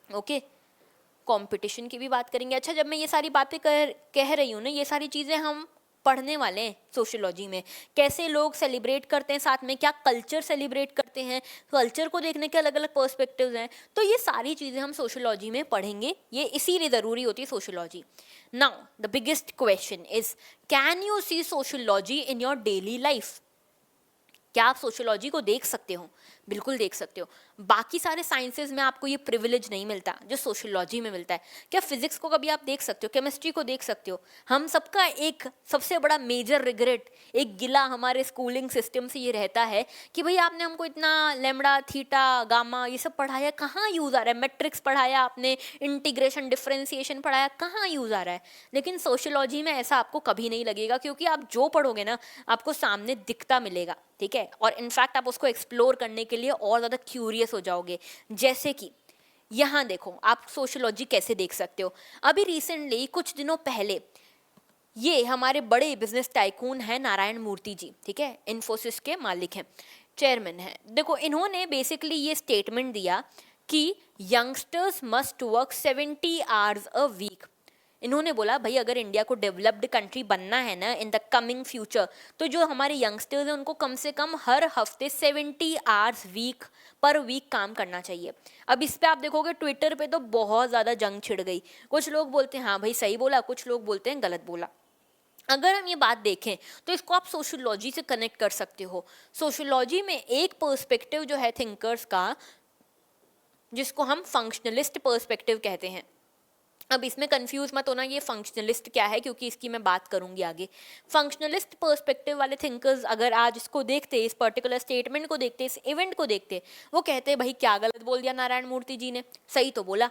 ओके, कंपटीशन की भी बात करेंगे। अच्छा, जब मैं ये सारी बातें कह रही हूँ ना, ये सारी चीज़ें हम पढ़ने वाले हैं सोशियोलॉजी में। कैसे लोग सेलिब्रेट करते हैं, साथ में क्या कल्चर सेलिब्रेट करते हैं, कल्चर को देखने के अलग अलग पर्सपेक्टिव्स हैं। तो ये सारी चीज़ें हम सोशियोलॉजी में पढ़ेंगे, ये इसीलिए ज़रूरी होती है sociology. Now the biggest question is, can you see sociology in your daily life? क्या आप सोशियोलॉजी को देख सकते हो? बिल्कुल देख सकते हो। बाकी सारे साइंसेज में आपको ये प्रिविलेज नहीं मिलता जो सोशियोलॉजी में मिलता है। क्या फिजिक्स को कभी आप देख सकते हो, केमिस्ट्री को देख सकते हो? हम सबका एक सबसे बड़ा मेजर रिग्रेट, एक गिला हमारे स्कूलिंग सिस्टम से ये रहता है कि भाई आपने हमको इतना लैम्डा, थीटा, गामा ये सब पढ़ाया, कहाँ यूज़ आ रहा है? मैट्रिक्स पढ़ाया आपने, इंटीग्रेशन, डिफरेंशिएशन पढ़ाया, कहाँ यूज़ आ रहा है? लेकिन सोशियोलॉजी में ऐसा आपको कभी नहीं लगेगा, क्योंकि आप जो पढ़ोगे ना आपको सामने दिखता मिलेगा, ठीक है? और इनफैक्ट आप उसको एक्सप्लोर करने के लिए और ज़्यादा क्यूरियस हो जाओगे। जैसे कि यहाँ देखो, आप सोशियोलॉजी कैसे देख सकते हो। अभी रिसेंटली कुछ दिनों पहले ये हमारे बड़े बिजनेस टाइकून हैं नारायण मूर्ति जी, ठीक है, इन्फोसिस के मालिक हैं, चेयरमैन हैं। देखो, इन्होंने बेसिकली ये स्टेटमेंट दिया कि youngsters must work 70 hours a week. इन्होंने बोला भाई अगर इंडिया को डेवलप्ड कंट्री बनना है ना इन द कमिंग फ्यूचर, तो जो हमारे यंगस्टर्स हैं उनको कम से कम हर हफ्ते 70 आवर्स पर वीक काम करना चाहिए। अब इस पे आप देखोगे ट्विटर पे तो बहुत ज़्यादा जंग छिड़ गई। कुछ लोग बोलते हैं हाँ भाई सही बोला, कुछ लोग बोलते हैं गलत बोला। अगर हम ये बात देखें तो इसको आप सोशियोलॉजी से कनेक्ट कर सकते हो। सोशियोलॉजी में एक पर्सपेक्टिव जो है थिंकर्स का, जिसको हम फंक्शनलिस्ट पर्सपेक्टिव कहते हैं। अब इसमें कंफ्यूज मत होना ये फंक्शनलिस्ट क्या है, क्योंकि इसकी मैं बात करूंगी आगे। फंक्शनलिस्ट पर्सपेक्टिव वाले थिंकर्स अगर आज इसको देखते, इस पर्टिकुलर स्टेटमेंट को देखते, इस इवेंट को देखते, वो कहते भाई क्या गलत बोल दिया नारायण मूर्ति जी ने, सही तो बोला।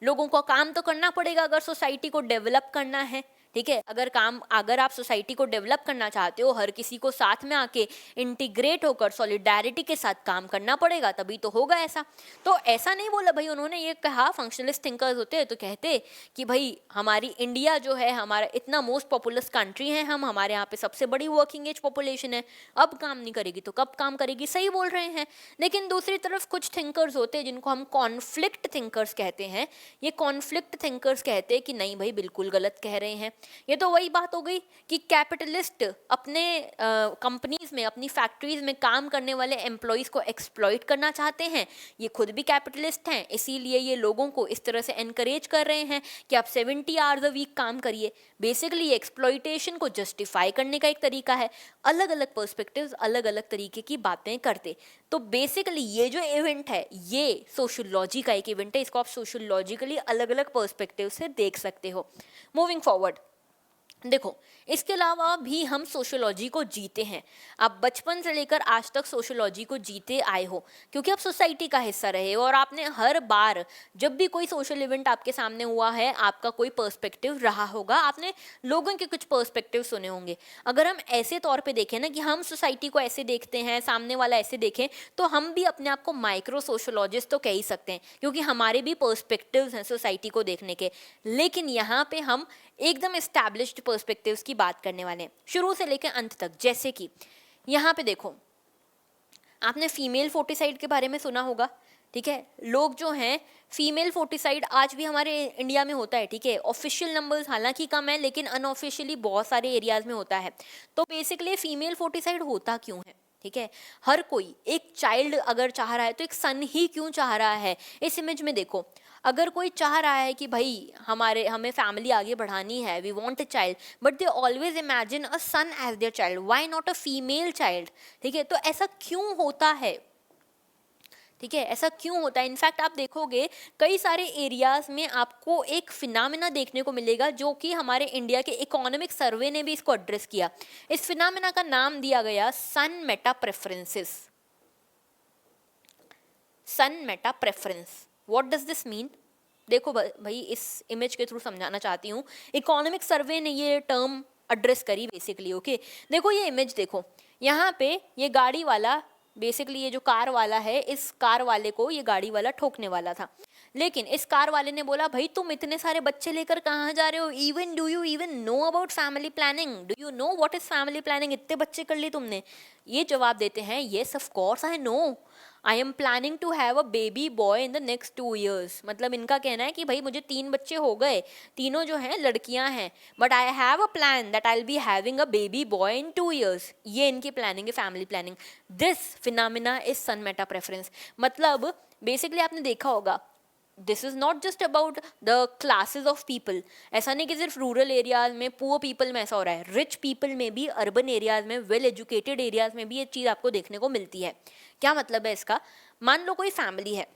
लोगों को काम तो करना पड़ेगा अगर सोसाइटी को डेवलप करना है, ठीक है? अगर आप सोसाइटी को डेवलप करना चाहते हो, हर किसी को साथ में आके इंटीग्रेट होकर सॉलिडारिटी के साथ काम करना पड़ेगा, तभी तो होगा ऐसा। तो ऐसा नहीं बोला भाई उन्होंने, ये कहा फंक्शनलिस्ट थिंकर्स होते तो कहते कि भाई हमारी इंडिया जो है, हमारा इतना मोस्ट पॉपुलस कंट्री है, हमारे यहाँ पे सबसे बड़ी वर्किंग एज पॉपुलेशन है, अब काम नहीं करेगी तो कब काम करेगी, सही बोल रहे हैं। लेकिन दूसरी तरफ कुछ थिंकर्स होते हैं जिनको हम कॉन्फ्लिक्ट थिंकर्स कहते हैं। ये कॉन्फ्लिक्ट थिंकर्स कहते हैं कि नहीं भाई बिल्कुल गलत कह रहे हैं। ये तो वही बात हो गई कि कैपिटलिस्ट अपने कंपनीज में, अपनी फैक्ट्रीज में काम करने वाले एम्प्लॉयज़ को एक्सप्लॉइट करना चाहते हैं। ये खुद भी कैपिटलिस्ट हैं, इसीलिए ये लोगों को इस तरह से एनकरेज कर रहे हैं कि आप 70 आवर्स अ वीक काम करिए। बेसिकली ये एक्सप्लॉइटेशन को जस्टिफाई करने का एक तरीका है। अलग अलग पर्सपेक्टिव्स, अलग अलग तरीके की बातें करते। तो बेसिकली ये जो इवेंट है ये सोशियोलॉजी का एक इवेंट है, इसको आप सोशियोलॉजिकली अलग अलग पर्सपेक्टिव से देख सकते हो। मूविंग फॉरवर्ड, देखो इसके अलावा भी हम सोशियोलॉजी को जीते हैं। आप बचपन से लेकर आज तक सोशियोलॉजी को जीते आए हो, क्योंकि आप सोसाइटी का हिस्सा रहे हो और आपने हर बार जब भी कोई सोशल इवेंट आपके सामने हुआ है, आपका कोई पर्सपेक्टिव रहा होगा, आपने लोगों के कुछ पर्सपेक्टिव सुने होंगे। अगर हम ऐसे तौर पे देखें ना कि हम सोसाइटी को ऐसे देखते हैं, सामने वाला ऐसे देखें, तो हम भी अपने आप को माइक्रो सोशियोलॉजिस्ट तो कह ही सकते हैं, क्योंकि हमारे भी पर्सपेक्टिव्स हैं सोसाइटी को देखने के। लेकिन यहाँ पे हम एकदम एस्टैब्लिश्ड पर्सपेक्टिव्स की बात करने वाले हैं, शुरू से लेकर अंत तक। जैसे कि यहाँ पे देखो, आपने फीमेल फोर्टिसाइड के बारे में सुना होगा, ठीक है। लोग जो हैं फीमेल फोर्टिसाइड आज भी हमारे इंडिया में होता है, ठीक है। ऑफिशियल नंबर्स हालांकि कम है लेकिन अनऑफिशियली बहुत सारे एरियाज में होता है। तो बेसिकली फीमेल फोर्टिसाइड होता क्यों है, ठीक है। हर कोई एक चाइल्ड अगर चाह रहा है तो एक सन ही क्यों चाह रहा है। इस इमेज में देखो, अगर कोई चाह रहा है कि भाई हमें फैमिली आगे बढ़ानी है, we want a child, but they always imagine a son as their child, why not a female child, ठीक है। तो ऐसा क्यों होता है, ठीक है, ऐसा क्यों होता है। इनफैक्ट आप देखोगे कई सारे एरियाज में आपको एक फिनोमेना देखने को मिलेगा जो कि हमारे इंडिया के इकोनॉमिक सर्वे ने भी इसको एड्रेस किया। इस फिनोमेना का नाम दिया गया son meta preferences. Son meta preference, what does this mean. देखो भाई, इस इमेज के थ्रू समझाना चाहती हूँ। इकोनॉमिक सर्वे ने ये टर्म एड्रेस करी बेसिकली, ओके। देखो ये इमेज देखो, यहाँ पे ये गाड़ी वाला, बेसिकली ये जो कार वाला है, इस कार वाले को ये गाड़ी वाला ठोकने वाला था, लेकिन इस कार वाले ने बोला भाई तुम इतने सारे बच्चे लेकर कहाँ जा रहे हो, even do you even know about family planning, do you know what is family planning, इतने बच्चे कर लिए तुमने। ये जवाब देते हैं, yes of course I know, I am planning to have a baby boy in the next 2 years। मतलब इनका कहना है कि भाई मुझे 3 बच्चे हो गए, तीनों जो हैं लड़कियां हैं, but I have a plan that I will be having a baby boy in 2 years। ये इनकी प्लानिंग है, family planning. This phenomena is son meta preference. मतलब बेसिकली आपने देखा होगा, this is not just about the classes of people. ऐसा नहीं कि सिर्फ रूरल एरियाज में पुअर पीपल में ऐसा हो रहा है, रिच पीपल में भी, अर्बन एरियाज में, वेल एजुकेटेड एरियाज में भी ये चीज़ आपको देखने को मिलती है। क्या मतलब है इसका। मान लो कोई फैमिली है,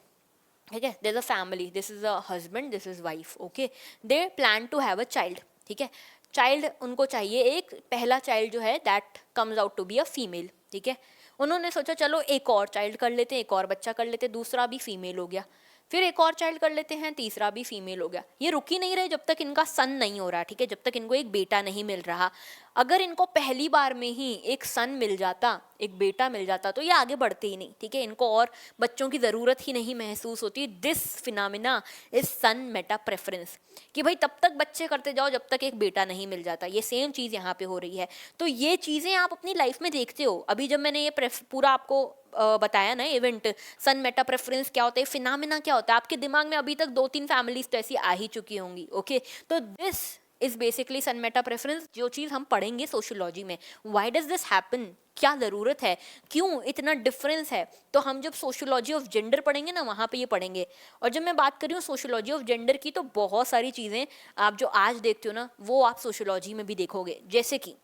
ठीक है, there is a family, this is a husband, this is wife, okay. They plan to have a child, ठीक है। चाइल्ड उनको चाहिए, एक पहला चाइल्ड जो है that comes out to be a female, ठीक है। उन्होंने सोचा चलो एक और चाइल्ड कर लेते हैं, एक और बच्चा कर लेते हैं, दूसरा भी फीमेल हो गया, फिर एक और चाइल्ड कर लेते हैं, तीसरा भी फीमेल हो गया। ये रुक ही नहीं रहे जब तक इनका सन नहीं हो रहा, ठीक है, जब तक इनको एक बेटा नहीं मिल रहा। अगर इनको पहली बार में ही एक सन मिल जाता, एक बेटा मिल जाता, तो ये आगे बढ़ते ही नहीं, ठीक है, इनको और बच्चों की ज़रूरत ही नहीं महसूस होती। This phenomena is son meta preference, कि भाई तब तक बच्चे करते जाओ जब तक एक बेटा नहीं मिल जाता। ये सेम चीज़ यहाँ पे हो रही है। तो ये चीज़ें आप अपनी लाइफ में देखते हो। अभी जब मैंने ये पूरा आपको बताया ना इवेंट, सन मेटा प्रेफरेंस क्या होता है, फिनोमेना क्या होता है, आपके दिमाग में अभी तक 2-3 फैमिलीज तो ऐसी आ ही चुकी होंगी, ओके। तो this is basically son meta preference, जो चीज़ हम पढ़ेंगे सोशियोलॉजी में। व्हाई डज दिस हैपन, क्या ज़रूरत है, क्यों इतना डिफरेंस है, तो हम जब सोशियोलॉजी ऑफ जेंडर पढ़ेंगे ना, वहाँ पे ये पढ़ेंगे। और जब मैं बात कर रही हूँ सोशियोलॉजी ऑफ जेंडर की, तो बहुत सारी चीज़ें आप जो आज देखते हो ना, वो आप सोशियोलॉजी में भी देखोगे। जैसे कि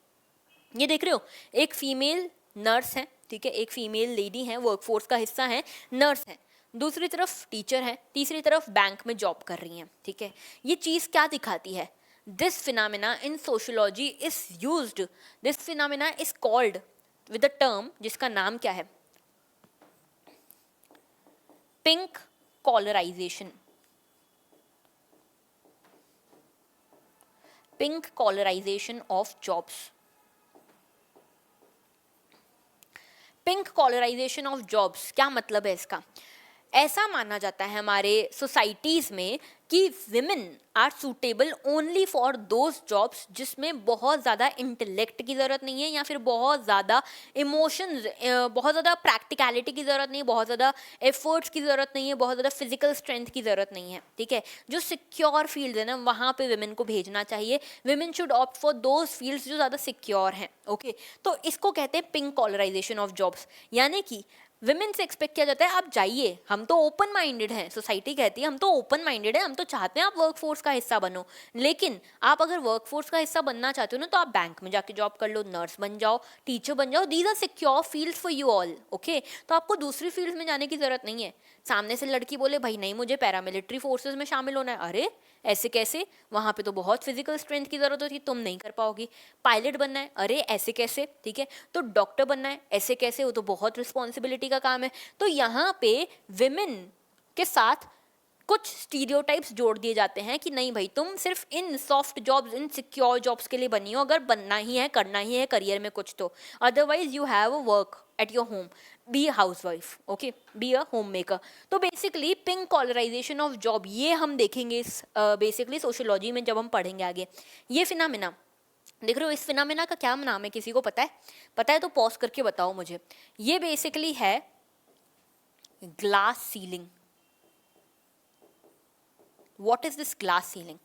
ये देख रहे हो, एक फीमेल नर्स है, ठीक है, एक फीमेल लेडी है, वर्कफोर्स का हिस्सा है, नर्स है, दूसरी तरफ टीचर है, तीसरी तरफ बैंक में जॉब कर रही हैं, ठीक है। ये चीज़ क्या दिखाती है, this phenomena in sociology is used, this phenomena is called with a term जिसका नाम क्या है, pink collarization. Pink collarization of jobs. Pink collarization of jobs, क्या मतलब है इसका। ऐसा माना जाता है हमारे सोसाइटीज़ में कि women are suitable only for those jobs जिसमें बहुत ज़्यादा इंटेलेक्ट की ज़रूरत नहीं है, या फिर बहुत ज़्यादा इमोशंस, बहुत ज़्यादा प्रैक्टिकलिटी की ज़रूरत नहीं है, बहुत ज़्यादा एफर्ट्स की ज़रूरत नहीं है, बहुत ज़्यादा फिजिकल स्ट्रेंथ की ज़रूरत नहीं है, ठीक है। जो सिक्योर फील्ड है ना, वहाँ पे विमेन को भेजना चाहिए। Women should opt for those fields जो ज़्यादा सिक्योर हैं, ओके। तो इसको कहते हैं पिंक कॉलराइजेशन ऑफ जॉब्स, यानी कि विमेन से एक्सपेक्ट किया जाता है आप जाइए, हम तो ओपन माइंडेड हैं, सोसाइटी कहती है हम तो ओपन माइंडेड हैं, हम तो चाहते हैं आप वर्कफोर्स का हिस्सा बनो, लेकिन आप अगर वर्कफोर्स का हिस्सा बनना चाहते हो ना, तो आप बैंक में जाके जॉब कर लो, नर्स बन जाओ, टीचर बन जाओ, these are secure fields for you all, okay. तो आपको दूसरी फील्ड में जाने की जरूरत नहीं है। सामने से लड़की बोले भाई नहीं मुझे पैरामिलिट्री फोर्सेज में शामिल होना है, अरे ऐसे कैसे, वहाँ पे तो बहुत फिजिकल स्ट्रेंथ की ज़रूरत होती है, तुम नहीं कर पाओगी। पायलट बनना है, अरे ऐसे कैसे, ठीक है। तो डॉक्टर बनना है, ऐसे कैसे, वो तो बहुत रिस्पॉन्सिबिलिटी का काम है। तो यहाँ पे विमेन के साथ कुछ स्टीरियोटाइप्स जोड़ दिए जाते हैं कि नहीं भाई तुम सिर्फ इन सॉफ्ट जॉब्स, इन सिक्योर जॉब्स के लिए बनी हो, अगर बनना ही है, करना ही है करियर में कुछ, तो otherwise you have a work at your home, be a house wife, okay, be a home maker. तो basically pink collarization of job, ये हम देखेंगे इस बेसिकली सोशियोलॉजी में जब हम पढ़ेंगे आगे। ये फिनोमेना देख रहे हो इस फिनोमेना का क्या नाम है, किसी को पता है? पता है तो पॉज करके बताओ मुझे। ये बेसिकली है glass ceiling. What is this glass ceiling?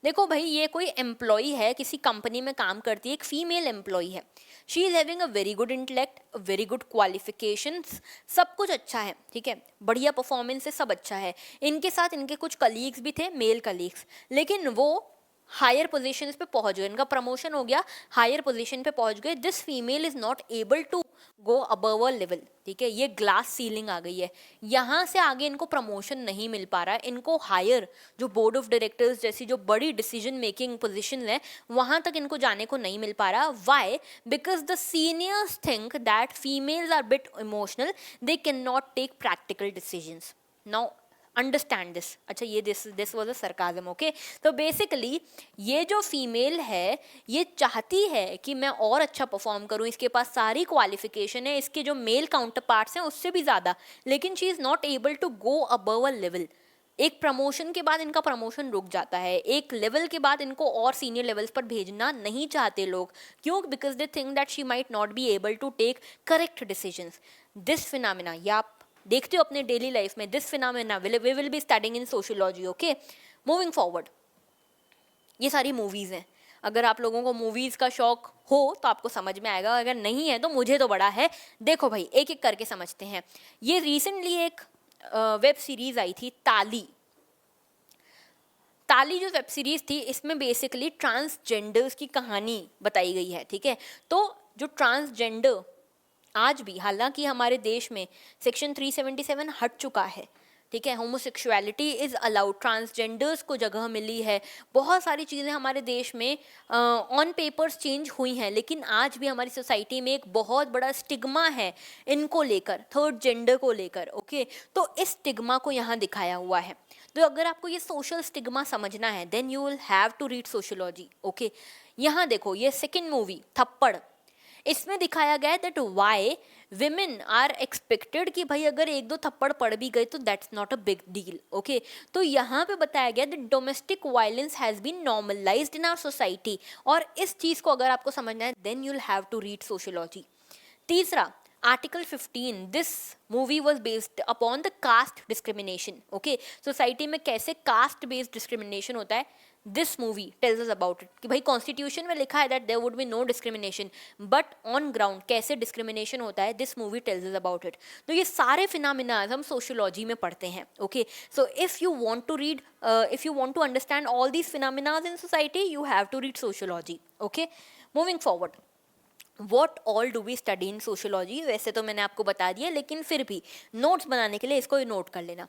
देखो भाई, ये कोई एम्प्लॉय है, किसी कंपनी में काम करती है, एक फीमेल एम्प्लॉय है। She is having a very good intellect, very good qualifications, सब कुछ अच्छा है, ठीक है, बढ़िया परफॉर्मेंस है, सब अच्छा है। इनके साथ इनके कुछ कलीग्स भी थे, मेल कलीग्स, लेकिन वो हायर पोजीशन पे पहुंच गए, इनका प्रमोशन हो गया, हायर पोजीशन पे पहुंच गए। This female is not able to go above a level, ठीक है, ये ग्लास सीलिंग आ गई है, यहाँ से आगे इनको प्रमोशन नहीं मिल पा रहा है, इनको हायर जो बोर्ड ऑफ डायरेक्टर्स जैसी जो बड़ी डिसीजन मेकिंग पोजीशन है वहां तक इनको जाने को नहीं मिल पा रहा। Why? Because the seniors think that females are bit emotional, they can not take practical decisions. Now understand this. अच्छा, ये this was a sarcasm, okay. तो बेसिकली ये जो फीमेल है ये चाहती है कि मैं और अच्छा परफॉर्म करूं, इसके पास सारी क्वालिफिकेशन है, इसके जो मेल काउंटर पार्ट्स हैं उससे भी ज़्यादा, लेकिन she is not able to go above a level. एक प्रमोशन के बाद इनका प्रमोशन रुक जाता है, एक लेवल के बाद इनको और सीनियर लेवल्स पर भेजना नहीं चाहते लोग। क्यों? Because they think that she might not be able to take correct decisions. This phenomena, या आप देखते हो अपने डेली लाइफ में, this phenomena we will be studying in sociology, okay. Moving forward, ये सारी मूवीज़ हैं, अगर आप लोगों को मूवीज़ का शौक हो तो आपको समझ में आएगा, अगर नहीं है तो मुझे तो बड़ा है। देखो भाई, एक एक करके समझते हैं। ये रिसेंटली एक वेब सीरीज आई थी, ताली। ताली जो वेब सीरीज थी, इसमें बेसिकली ट्रांसजेंडर्स की कहानी बताई गई है, ठीक है। तो जो ट्रांसजेंडर आज भी, हालांकि हमारे देश में सेक्शन 377 हट चुका है, ठीक है, होमोसेक्सुअलिटी इज़ अलाउड, ट्रांसजेंडर्स को जगह मिली है, बहुत सारी चीज़ें हमारे देश में ऑन पेपर्स चेंज हुई हैं, लेकिन आज भी हमारी सोसाइटी में एक बहुत बड़ा स्टिग्मा है इनको लेकर, थर्ड जेंडर को लेकर, ओके। तो इस स्टिग्मा को यहाँ दिखाया हुआ है। तो अगर आपको ये सोशल स्टिग्मा समझना है then you will have to read sociology, okay. यहाँ देखो, ये सेकेंड मूवी थप्पड़, इसमें दिखाया गया है that why women are expected कि भाई अगर एक दो थप्पड़ पड़ भी गए तो that's not a big deal, okay. तो यहाँ पे बताया गया that domestic violence has been normalised in our society, और इस चीज़ को अगर आपको समझना है then you will have to read sociology. तीसरा, article 15, this movie was based upon the caste discrimination, okay. सोसाइटी में कैसे कास्ट बेस्ड डिस्क्रिमिनेशन होता है, this movie tells us about it, कि भाई कॉन्स्टिट्यूशन में लिखा है that there would be no discrimination, but on ground कैसे डिस्क्रिमिनेशन होता है, this movie tells us about it. तो ये सारे फिनोमेना हम सोशियोलॉजी में पढ़ते हैं, okay. So if you want to read, if you want to understand all these phenomena in society, you have to read sociology, okay. Moving forward, what all do we study in sociology? वैसे तो मैंने आपको बता दिया, लेकिन फिर भी notes बनाने के लिए इसको नोट कर लेना।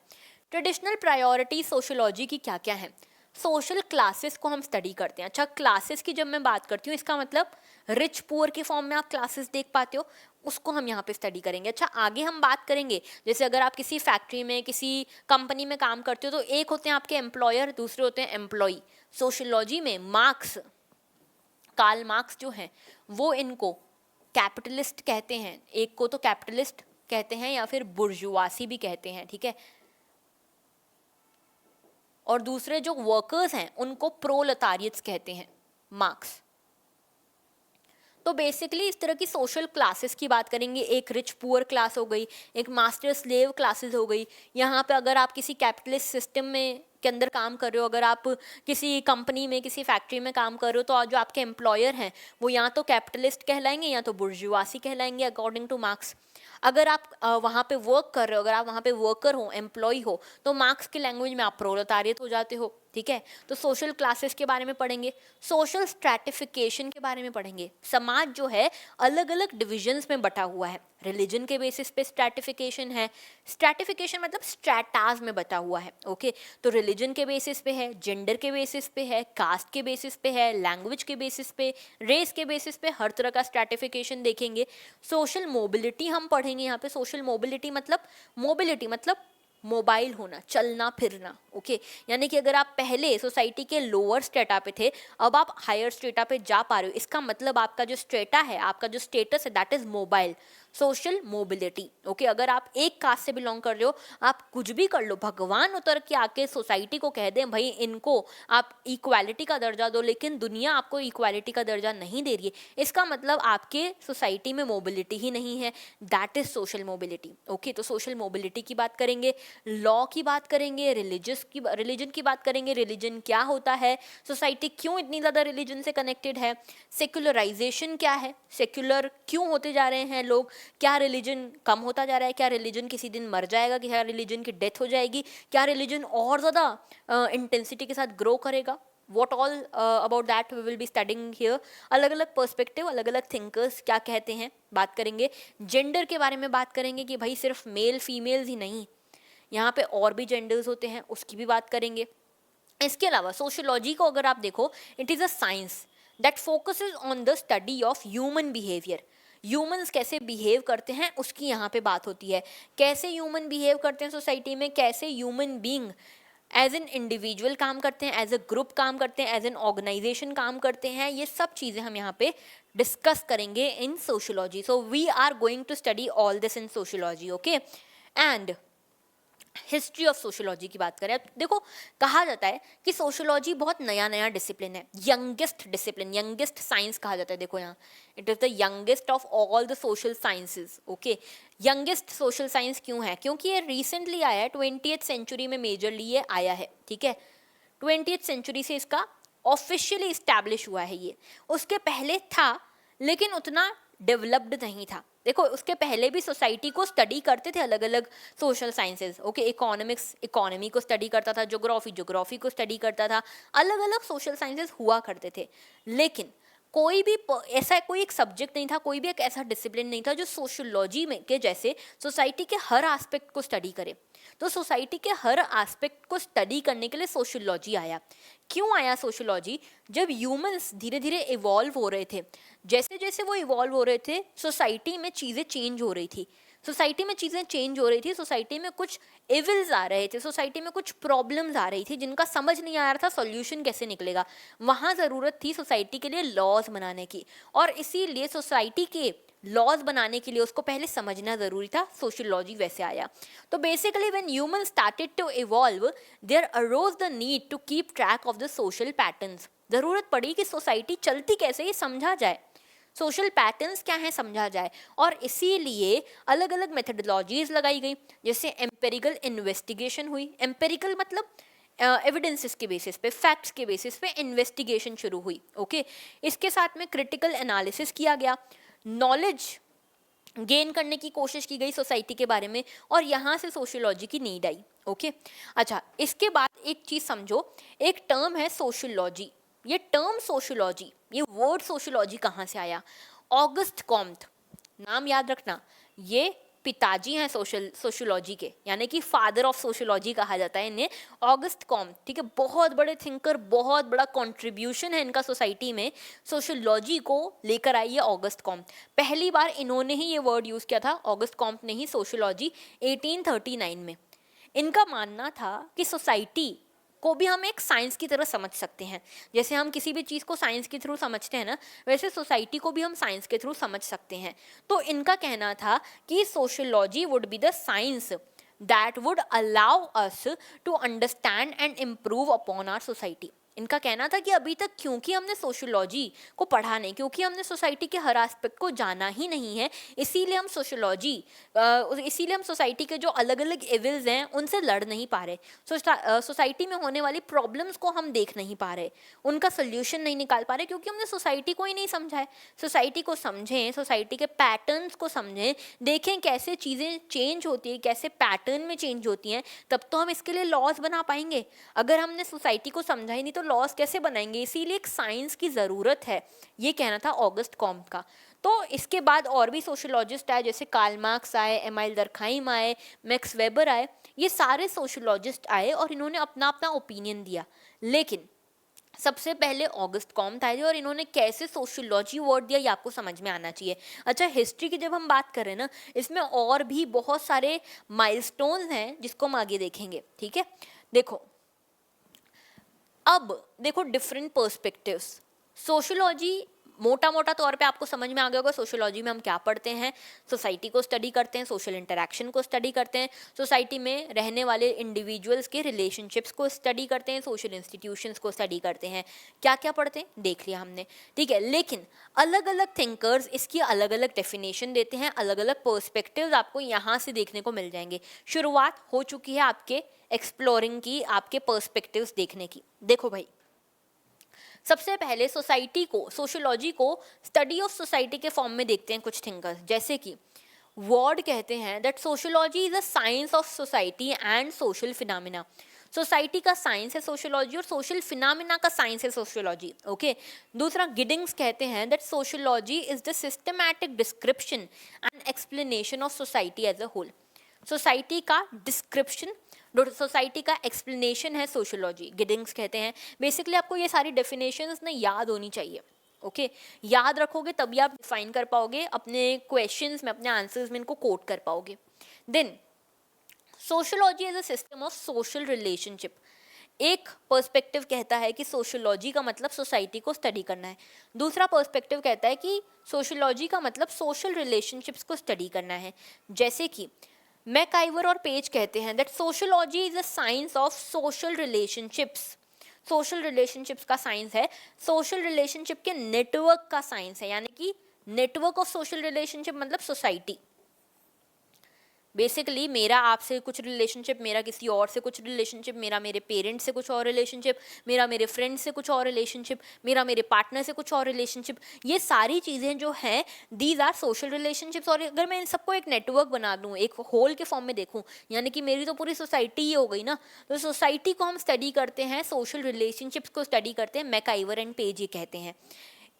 ट्रेडिशनल प्रायोरिटी सोशियोलॉजी की क्या क्या है? सोशल क्लासेस को हम स्टडी करते हैं। अच्छा, क्लासेस की जब मैं बात करती हूँ, इसका मतलब रिच पुअर के फॉर्म में आप क्लासेस देख पाते हो, उसको हम यहाँ पे स्टडी करेंगे। अच्छा, आगे हम बात करेंगे, जैसे अगर आप किसी फैक्ट्री में, किसी कंपनी में काम करते हो, तो एक होते हैं आपके एम्प्लॉयर, दूसरे होते हैं एम्प्लॉई। सोशियोलॉजी में मार्क्स, कार्ल मार्क्स जो हैं वो इनको कैपिटलिस्ट कहते हैं, एक को तो कैपिटलिस्ट कहते हैं या फिर बुर्जुआसी भी कहते हैं, ठीक है, और दूसरे जो वर्कर्स हैं उनको प्रोलेटारियट्स कहते हैं, मार्क्स। तो बेसिकली इस तरह की सोशल क्लासेस की बात करेंगे, एक रिच पुअर क्लास हो गई, एक मास्टर स्लेव क्लासेस हो गई। यहाँ पे अगर आप किसी कैपिटलिस्ट सिस्टम में के अंदर काम कर रहे हो, अगर आप किसी कंपनी में, किसी फैक्ट्री में काम कर रहे हो, तो जो आपके एम्प्लॉयर हैं वो या तो कैपिटलिस्ट कहलाएंगे या तो बुर्जुआसी कहलाएंगे अकॉर्डिंग टू मार्क्स। अगर आप वहाँ पे वर्क कर रहे हो, अगर आप वहाँ पे वर्कर हो, एम्प्लॉय हो, तो मार्क्स की लैंग्वेज में आप प्रोलेटारियत हो जाते हो, ठीक है। तो सोशल क्लासेस के बारे में पढ़ेंगे, सोशल स्ट्रैटिफिकेशन के बारे में पढ़ेंगे। समाज जो है अलग अलग डिविजन्स में बटा हुआ है, रिलीजन के बेसिस पे स्ट्रैटिफिकेशन है, स्ट्रैटिफिकेशन मतलब स्ट्रैटाज में बटा हुआ है, ओके। तो रिलीजन के बेसिस पे है, जेंडर के बेसिस पे है, कास्ट के बेसिस पे है, लैंग्वेज के बेसिस पे, रेस के बेसिस पे, हर तरह का स्ट्रैटिफिकेशन देखेंगे। सोशल मोबिलिटी हम पढ़ेंगे यहाँ पे। सोशल मोबिलिटी मतलब मोबाइल होना, चलना फिरना, ओके। यानी कि अगर आप पहले सोसाइटी के लोअर स्टेटा पे थे, अब आप हायर स्टेटा पे जा पा रहे हो, इसका मतलब आपका जो स्टेटा है, आपका जो स्टेटस है, that is mobile. Social mobility. Okay, अगर आप एक कास्ट से बिलोंग कर रहे हो, आप कुछ भी कर लो, भगवान उतर के आके सोसाइटी को कह दें भाई इनको आप इक्वालिटी का दर्जा दो, लेकिन दुनिया आपको इक्वालिटी का दर्जा नहीं दे रही है, इसका मतलब आपके सोसाइटी में मोबिलिटी ही नहीं है। That is social mobility. Okay, तो सोशल मोबिलिटी की बात करेंगे, लॉ की बात करेंगे, रिलीजन की बात करेंगे, रिलीजन क्या होता है, सोसाइटी क्यों इतनी ज़्यादा रिलीजन से कनेक्टेड है, सेक्युलराइजेशन क्या है, सेक्युलर क्यों होते जा रहे हैं लोग, क्या रिलीजन कम होता जा रहा है, क्या रिलीजन किसी दिन मर जाएगा, क्या रिलीजन की डेथ हो जाएगी, क्या रिलीजन और ज़्यादा इंटेंसिटी के साथ ग्रो करेगा, what all about that we will be studying here। अलग अलग पर्सपेक्टिव, अलग अलग थिंकर्स क्या कहते हैं बात करेंगे। जेंडर के बारे में बात करेंगे कि भाई सिर्फ मेल फीमेल्स ही नहीं, यहाँ पे और भी जेंडर्स होते हैं, उसकी भी बात करेंगे। इसके अलावा सोशियोलॉजी को अगर आप देखो, it is a science that focuses on the study of human behaviour. Humans कैसे बिहेव करते हैं उसकी यहाँ पे बात होती है, कैसे ह्यूमन बिहेव करते हैं सोसाइटी में, कैसे human being as an individual काम करते हैं, एज ए ग्रुप काम करते हैं, एज एन ऑर्गेनाइजेशन काम करते हैं, ये सब चीज़ें हम यहाँ पे डिस्कस करेंगे in sociology. So we are going to study all this in sociology. Okay, and history of sociology की बात करें, देखो कहा जाता है कि सोशियोलॉजी बहुत नया नया डिसिप्लिन है, यंगेस्ट डिसिप्लिन, यंगेस्ट साइंस कहा जाता है। देखो यहाँ it is the youngest of all the social sciences. Okay, youngest social science क्यों है? क्योंकि ये रिसेंटली आया है, 20th सेंचुरी में मेजरली ये आया है। ठीक है, 20th सेंचुरी से इसका ऑफिशियली इस्टेब्लिश हुआ है ये, उसके पहले था लेकिन उतना डेवलप्ड नहीं था। देखो उसके पहले भी सोसाइटी को स्टडी करते थे अलग अलग social sciences. Okay, economics economy को स्टडी करता था, ज्योग्राफी ज्योग्राफी को स्टडी करता था, अलग अलग सोशल साइंसेज हुआ करते थे, लेकिन कोई भी ऐसा कोई एक सब्जेक्ट नहीं था, कोई भी एक ऐसा डिसिप्लिन नहीं था जो सोशियोलॉजी में के जैसे सोसाइटी के हर एस्पेक्ट को स्टडी करे। तो सोसाइटी के हर एस्पेक्ट को स्टडी करने के लिए सोशियोलॉजी आया। क्यों आया सोशियोलॉजी? जब ह्यूमंस धीरे धीरे इवॉल्व हो रहे थे, जैसे जैसे वो इवॉल्व हो रहे थे, सोसाइटी में चीज़ें चेंज हो रही थी, सोसाइटी में चीज़ें चेंज हो रही थी, सोसाइटी में कुछ इविल्स आ रहे थे, सोसाइटी में कुछ प्रॉब्लम्स आ रही थी जिनका समझ नहीं आ रहा था सॉल्यूशन कैसे निकलेगा। वहाँ ज़रूरत थी सोसाइटी के लिए लॉज बनाने की, और इसीलिए सोसाइटी के लॉज बनाने के लिए उसको पहले समझना ज़रूरी था, सोशियोलॉजी वैसे आया। तो basically when human started to evolve, there arose the need to keep track of the social patterns. ज़रूरत पड़ी कि सोसाइटी चलती कैसे ये समझा जाए, सोशल पैटर्न्स क्या हैं समझा जाए, और इसीलिए अलग अलग मेथडोलॉजीज लगाई गई, जैसे एम्पेरिकल इन्वेस्टिगेशन हुई। एम्पेरिकल मतलब एविडेंसेस के बेसिस पे, फैक्ट्स के बेसिस पे इन्वेस्टिगेशन शुरू हुई। ओके, इसके साथ में क्रिटिकल एनालिसिस किया गया, नॉलेज गेन करने की कोशिश की गई सोसाइटी के बारे में, और यहाँ से सोशियोलॉजी की नीड आई। ओके, अच्छा इसके बाद एक चीज़ समझो, एक टर्म है सोशियोलॉजी। ये टर्म सोशियोलॉजी, ये वर्ड सोशियोलॉजी कहाँ से आया? ऑगस्ट कॉम्ट, नाम याद रखना, ये पिताजी हैं सोशियोलॉजी के, यानी कि फादर ऑफ सोशियोलॉजी कहा जाता है इन्हें, ऑगस्ट कॉम्ट। ठीक है, बहुत बड़े थिंकर, बहुत बड़ा कंट्रीब्यूशन है इनका सोसाइटी में, सोशियोलॉजी को लेकर आई है ऑगस्ट कॉम्ट। पहली बार इन्होंने ही ये वर्ड यूज़ किया था, ऑगस्ट कॉम्ट ने ही, सोशियोलॉजी 1839 में। इनका मानना था कि सोसाइटी को भी हम एक साइंस की तरह समझ सकते हैं, जैसे हम किसी भी चीज़ को साइंस के थ्रू समझते हैं ना, वैसे सोसाइटी को भी हम साइंस के थ्रू समझ सकते हैं। तो इनका कहना था कि sociology would be the science that would allow us to understand and improve upon our society. इनका कहना था कि अभी तक क्योंकि हमने सोशियोलॉजी को पढ़ा नहीं, क्योंकि हमने सोसाइटी के हर एस्पेक्ट को जाना ही नहीं है, इसीलिए हम इसीलिए हम सोसाइटी के जो अलग अलग इविल्स हैं उनसे लड़ नहीं पा रहे, सोसाइटी में होने वाली प्रॉब्लम्स को हम देख नहीं पा रहे, उनका सोल्यूशन नहीं निकाल पा रहे, क्योंकि हमने सोसाइटी को ही नहीं समझा है। सोसाइटी को समझें, सोसाइटी के पैटर्न्स को समझें, देखें कैसे चीज़ें चेंज होती है, कैसे पैटर्न में चेंज होती हैं, तब तो हम इसके लिए लॉज बना पाएंगे। अगर हमने सोसाइटी को समझा ही नहीं तो लॉज कैसे बनाएंगे? इसीलिए एक साइंस की ज़रूरत है, ये कहना था ऑगस्ट कॉम्ट का। तो इसके बाद और भी सोशियोलॉजिस्ट आए, जैसे कार्ल मार्क्स आए, एमाइल दर्खाइम आए, मैक्स वेबर आए, ये सारे सोशियोलॉजिस्ट आए और इन्होंने अपना अपना ओपिनियन दिया। लेकिन सबसे पहले ऑगस्ट कॉम्ट आए थे, और इन्होंने कैसे सोशियोलॉजी वर्ड दिया ये आपको समझ में आना चाहिए। अच्छा, हिस्ट्री की जब हम बात करें ना, इसमें और भी बहुत सारे माइलस्टोन्स हैं जिसको हम आगे देखेंगे। ठीक है, देखो अब देखो डिफरेंट पर्सपेक्टिव्स। सोशियोलॉजी मोटा मोटा तौर पे आपको समझ में आ गया होगा सोशियोलॉजी में हम क्या पढ़ते हैं। सोसाइटी को स्टडी करते हैं, सोशल इंटरेक्शन को स्टडी करते हैं, सोसाइटी में रहने वाले इंडिविजुअल्स के रिलेशनशिप्स को स्टडी करते हैं, सोशल इंस्टीट्यूशंस को स्टडी करते हैं। क्या क्या पढ़ते हैं देख लिया हमने, ठीक है। लेकिन अलग अलग थिंकर्स इसकी अलग अलग डेफिनेशन देते हैं, अलग अलग पर्सपेक्टिव्स आपको यहाँ से देखने को मिल जाएंगे। शुरुआत हो चुकी है आपके एक्सप्लोरिंग की, आपके पर्सपेक्टिव्स देखने की। देखो भाई, सबसे पहले सोसाइटी को, सोशियोलॉजी को स्टडी ऑफ सोसाइटी के फॉर्म में देखते हैं कुछ थिंकर्स, जैसे कि वॉर्ड कहते हैं that sociology is a science of society and social phenomena. Society का साइंस है सोशियोलॉजी और सोशल फिनोमिना का साइंस है सोशियोलॉजी, ओके। दूसरा, गिडिंग्स कहते हैं that sociology is the systematic description and explanation of society as a whole. Society का description, society का एक्सप्लेनेशन है सोशियोलॉजी, गिडिंग्स कहते हैं। बेसिकली आपको ये सारी डेफिनेशंस ना याद होनी चाहिए, ओके। याद रखोगे तभी आप डिफाइन कर पाओगे, अपने क्वेश्चंस में, अपने आंसर्स में इनको कोट कर पाओगे। Then sociology is a system of social relationship. एक पर्सपेक्टिव कहता है कि सोशियोलॉजी का मतलब सोसाइटी को स्टडी करना है। दूसरा पर्सपेक्टिव कहता है कि सोशियोलॉजी का मतलब सोशल रिलेशनशिप्स को स्टडी करना है। जैसे कि मैकाइवर और पेज कहते हैं that sociology is a science of social relationships. Social relationships का साइंस है, सोशल रिलेशनशिप के नेटवर्क का साइंस है, यानी कि नेटवर्क ऑफ सोशल रिलेशनशिप मतलब सोसाइटी। बेसिकली मेरा आपसे कुछ रिलेशनशिप, मेरा किसी और से कुछ रिलेशनशिप, मेरा मेरे पेरेंट्स से कुछ और रिलेशनशिप, मेरा मेरे फ्रेंड से कुछ और रिलेशनशिप, मेरा मेरे पार्टनर से कुछ और रिलेशनशिप, ये सारी चीज़ें जो हैं दीज आर सोशल रिलेशनशिप्स। और अगर मैं इन सबको एक नेटवर्क बना दूँ, एक होल के फॉर्म में देखूँ, यानी कि मेरी तो पूरी सोसाइटी ही हो गई ना। तो सोसाइटी को हम स्टडी करते हैं, सोशल रिलेशनशिप्स को स्टडी करते हैं, मैकाइवर एंड पेज ये कहते हैं।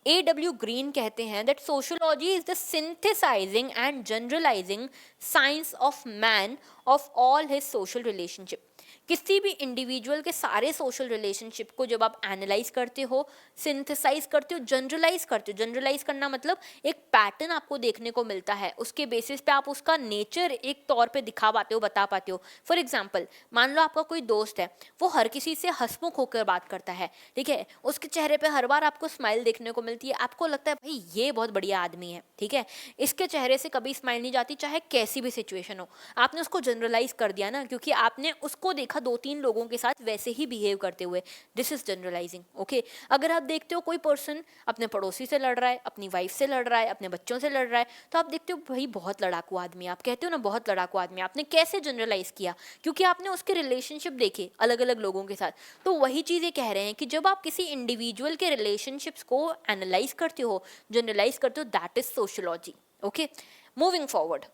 A.W. ग्रीन कहते हैं that sociology is the synthesising and generalising science of man of all his social relationship. किसी भी इंडिविजुअल के सारे सोशल रिलेशनशिप को जब आप एनालाइज करते हो, सिंथेसाइज करते हो, जनरलाइज करते हो, जनरलाइज करना मतलब एक पैटर्न आपको देखने को मिलता है, उसके बेसिस पे आप उसका नेचर एक तौर पे दिखा पाते हो, बता पाते हो। फॉर एग्जाम्पल, मान लो आपका कोई दोस्त है, वो हर किसी से हंसमुख होकर बात करता है, ठीक है, उसके चेहरे पे हर बार आपको स्माइल देखने को मिलती है, आपको लगता है भाई ये बहुत बढ़िया आदमी है, ठीक है। इसके चेहरे से कभी स्माइल नहीं जाती, चाहे कैसी भी सिचुएशन हो। आपने उसको जनरलाइज कर दिया ना, क्योंकि आपने उसको देखा 2-3 लोगों के साथ वैसे ही बिहेव करते हुए। This is generalising, okay. अगर आप देखते हो कोई पर्सन अपने पड़ोसी से लड़ रहा है, अपनी वाइफ से लड़ रहा है, अपने बच्चों से लड़ रहा है, तो आप देखते हो भाई बहुत लड़ाकू आदमी, आप कहते हो ना बहुत लड़ाकू आदमी। आपने कैसे जनरलाइज किया? क्योंकि आपने उसके रिलेशनशिप देखे अलग अलग लोगों के साथ। तो वही चीज़ ये कह रहे हैं कि जब आप किसी इंडिविजुअल के रिलेशनशिप्स को एनालाइज करते हो, जनरलाइज करते हो, that is sociology, okay. Moving forward,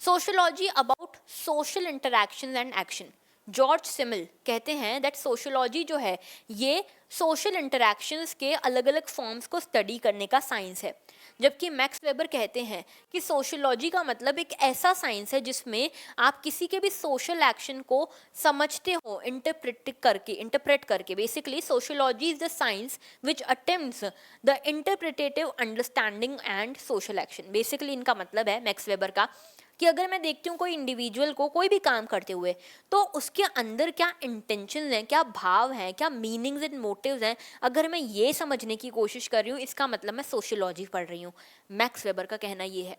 sociology about social interaction and action. George simile कहते हैं दैट सोशियोलॉजी जो है ये सोशल इंटरैक्शंस के अलग अलग फॉर्म्स को स्टडी करने का साइंस है। जबकि मैक्स वेबर कहते हैं कि सोशियोलॉजी का मतलब एक ऐसा साइंस है जिसमें आप किसी के भी सोशल एक्शन को समझते हो, इंटरप्रेट करके। Basically sociology is the science which attempts the interpretative understanding and social action. Basically इनका मतलब है मैक्स वेबर का कि अगर मैं देखती हूँ कोई इंडिविजुअल को कोई भी काम करते हुए, तो उसके अंदर क्या इंटेंशंस हैं, क्या भाव हैं, क्या मीनिंग्स एंड मोटिव्स हैं, अगर मैं ये समझने की कोशिश कर रही हूँ, इसका मतलब मैं सोशियोलॉजी पढ़ रही हूँ। मैक्स वेबर का कहना ये है।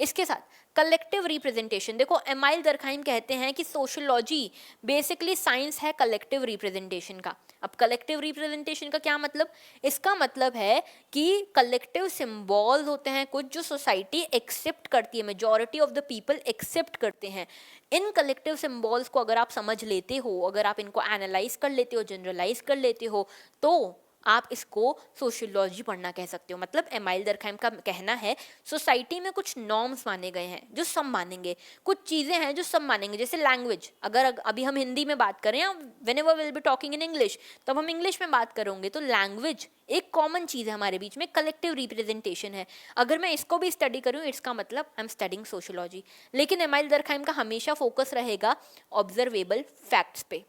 इसके साथ कलेक्टिव रिप्रेजेंटेशन, देखो एमाइल दरखाइम कहते हैं कि सोशियोलॉजी बेसिकली साइंस है कलेक्टिव रिप्रेजेंटेशन का। अब कलेक्टिव रिप्रेजेंटेशन का क्या मतलब? इसका मतलब है कि कलेक्टिव सिंबल्स होते हैं कुछ जो सोसाइटी एक्सेप्ट करती है, majority of the people accept करते हैं। इन कलेक्टिव सिंबल्स को अगर आप समझ लेते हो, अगर आप इनको एनालाइज कर लेते हो, जनरलाइज कर लेते हो, तो आप इसको सोशियोलॉजी पढ़ना कह सकते हो। मतलब एमाइल दरखाइम का कहना है सोसाइटी में कुछ नॉर्म्स माने गए हैं जो सब मानेंगे, कुछ चीज़ें हैं जो सब मानेंगे। जैसे लैंग्वेज, अगर अभी हम हिंदी में बात करें, whenever will be talking in English, तब हम इंग्लिश में बात करेंगे, तो लैंग्वेज एक कॉमन चीज़ है हमारे बीच में, कलेक्टिव रिप्रेजेंटेशन है। अगर मैं इसको भी स्टडी करूँ, इसका मतलब आई एम स्टडिंग सोशियोलॉजी। लेकिन एमाइल दरखाइम का हमेशा फोकस रहेगा ऑब्जर्वेबल फैक्ट्स पे।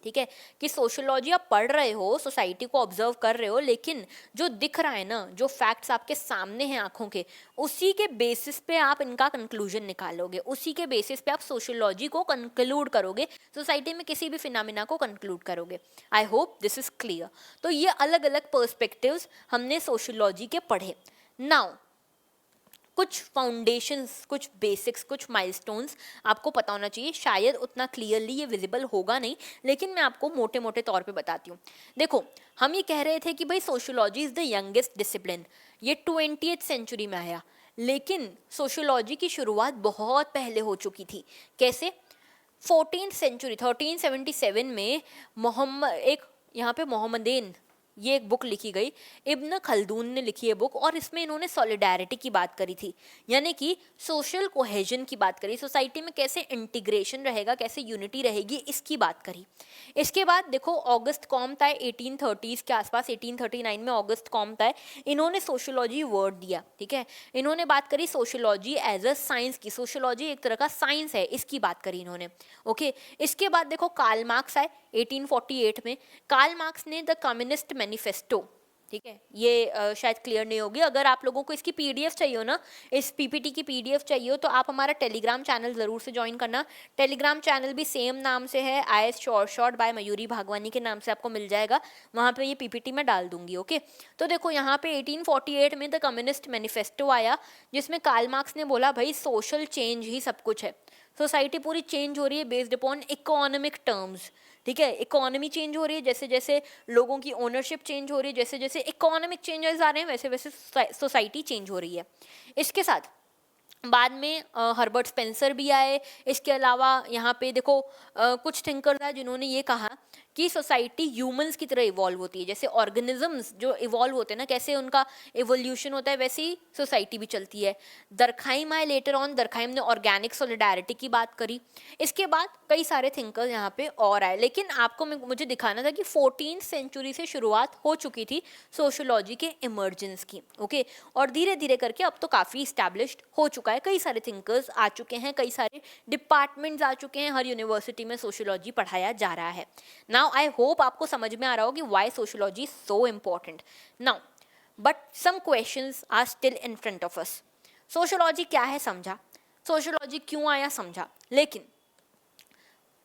ठीक है, कि सोशियोलॉजी आप पढ़ रहे हो, सोसाइटी को ऑब्जर्व कर रहे हो, लेकिन जो दिख रहा है ना, जो फैक्ट्स आपके सामने हैं आंखों के, उसी के बेसिस पे आप इनका कंक्लूजन निकालोगे, उसी के बेसिस पे आप सोशियोलॉजी को कंक्लूड करोगे, सोसाइटी में किसी भी फिनोमिना को कंक्लूड करोगे। I hope this is clear. तो ये अलग अलग पर्सपेक्टिव्स हमने सोशियोलॉजी के पढ़े। नाउ कुछ फाउंडेशंस, कुछ बेसिक्स, कुछ माइलस्टोन्स आपको पता होना चाहिए। शायद उतना क्लियरली ये विजिबल होगा नहीं, लेकिन मैं आपको मोटे मोटे तौर पे बताती हूँ। देखो, हम ये कह रहे थे कि भाई sociology is the youngest discipline, ये 20th सेंचुरी में आया, लेकिन सोशियोलॉजी की शुरुआत बहुत पहले हो चुकी थी। कैसे? 14th सेंचुरी 1377 में मोहम्मद, एक यहाँ पे मोहम्मदेन, ये एक बुक लिखी गई, इब्न खल्दून ने लिखी है बुक, और इसमें इन्होंने सॉलिडारिटी की बात करी थी, यानी कि सोशल कोहेजन की बात करी, सोसाइटी में कैसे इंटीग्रेशन रहेगा, कैसे यूनिटी रहेगी, इसकी बात करी। इसके बाद देखो, ऑगस्ट कॉम्ट आए 1830s के आसपास, 1839 में ऑगस्ट कॉम्ट आए, इन्होंने सोशियोलॉजी वर्ड दिया। ठीक है, इन्होंने बात करी सोशियोलॉजी एज अ साइंस की, सोशियोलॉजी एक तरह का साइंस है, इसकी बात करी इन्होंने। ओके, इसके बाद देखो कार्ल मार्क्स आए 1848 में। कार्ल मार्क्स ने द कम्युनिस्ट मैनिफेस्टो, ठीक है, ये शायद क्लियर नहीं होगी, अगर आप लोगों को इसकी पीडीएफ चाहिए हो ना, इस पीपीटी की पीडीएफ चाहिए हो, तो आप हमारा टेलीग्राम चैनल ज़रूर से ज्वाइन करना। टेलीग्राम चैनल भी सेम नाम से है, IAS short bye Mayuri Bhagwani के नाम से आपको मिल जाएगा, वहाँ पे ये पीपीटी मैं डाल दूंगी। ओके, तो देखो यहाँ पे 1848 में द कम्युनिस्ट मैनिफेस्टो आया, जिसमें कार्ल मार्क्स ने बोला भाई सोशल चेंज ही सब कुछ है, सोसाइटी पूरी चेंज हो रही है बेस्ड अपॉन इकोनॉमिक टर्म्स। ठीक है, इकोनॉमी चेंज हो रही है, जैसे जैसे लोगों की ओनरशिप चेंज हो रही है, जैसे जैसे इकोनॉमिक चेंजेस आ रहे हैं, वैसे वैसे सोसाइटी चेंज हो रही है। इसके साथ बाद में हर्बर्ट स्पेंसर भी आए। इसके अलावा यहाँ पे देखो कुछ थिंकर्स हैं जिन्होंने ये कहा कि सोसाइटी ह्यूमंस की तरह इवॉल्व होती है, जैसे ऑर्गेनिजम्स जो इवॉल्व होते हैं ना, कैसे उनका इवोल्यूशन होता है, वैसे ही सोसाइटी भी चलती है। दरखाइम आए लेटर ऑन, दरखाइम ने ऑर्गेनिक सॉलिडारिटी की बात करी। इसके बाद कई सारे थिंकर्स यहाँ पे और आए, लेकिन आपको मुझे दिखाना था कि 14th सेंचुरी से शुरुआत हो चुकी थी सोशियोलॉजी के इमर्जेंस की। ओके, और धीरे धीरे करके अब तो काफ़ी इस्टेब्लिश्ड हो चुका है, कई सारे थिंकर्स आ चुके हैं, कई सारे डिपार्टमेंट्स आ चुके हैं, हर यूनिवर्सिटी में सोशियोलॉजी पढ़ाया जा रहा है। नाउ आई होप आपको समझ में आ रहा हो कि why sociology so important. Now but some questions are still in front of us. Sociology क्या है समझा, सोशियोलॉजी क्यों आया समझा, लेकिन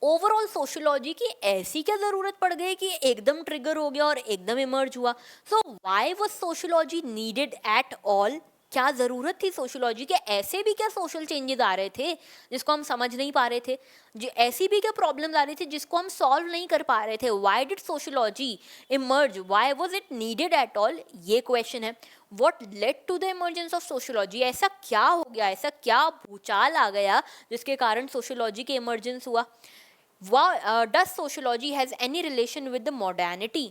ओवरऑल सोशियोलॉजी की ऐसी क्या जरूरत पड़ गई कि एकदम ट्रिगर हो गया और एकदम इमर्ज हुआ। So why was sociology needed at all? क्या ज़रूरत थी सोशियोलॉजी के? ऐसे भी क्या सोशल चेंजेस आ रहे थे जिसको हम समझ नहीं पा रहे थे? जो ऐसी भी क्या प्रॉब्लम्स आ रही थी जिसको हम सॉल्व नहीं कर पा रहे थे? Why did sociology emerge? Why was it needed at all? ये क्वेश्चन है। What led to the emergence of sociology? ऐसा क्या हो गया, ऐसा क्या भूचाल आ गया जिसके कारण सोशियोलॉजी के इमर्जेंस हुआ? Does sociology has any relation with the modernity?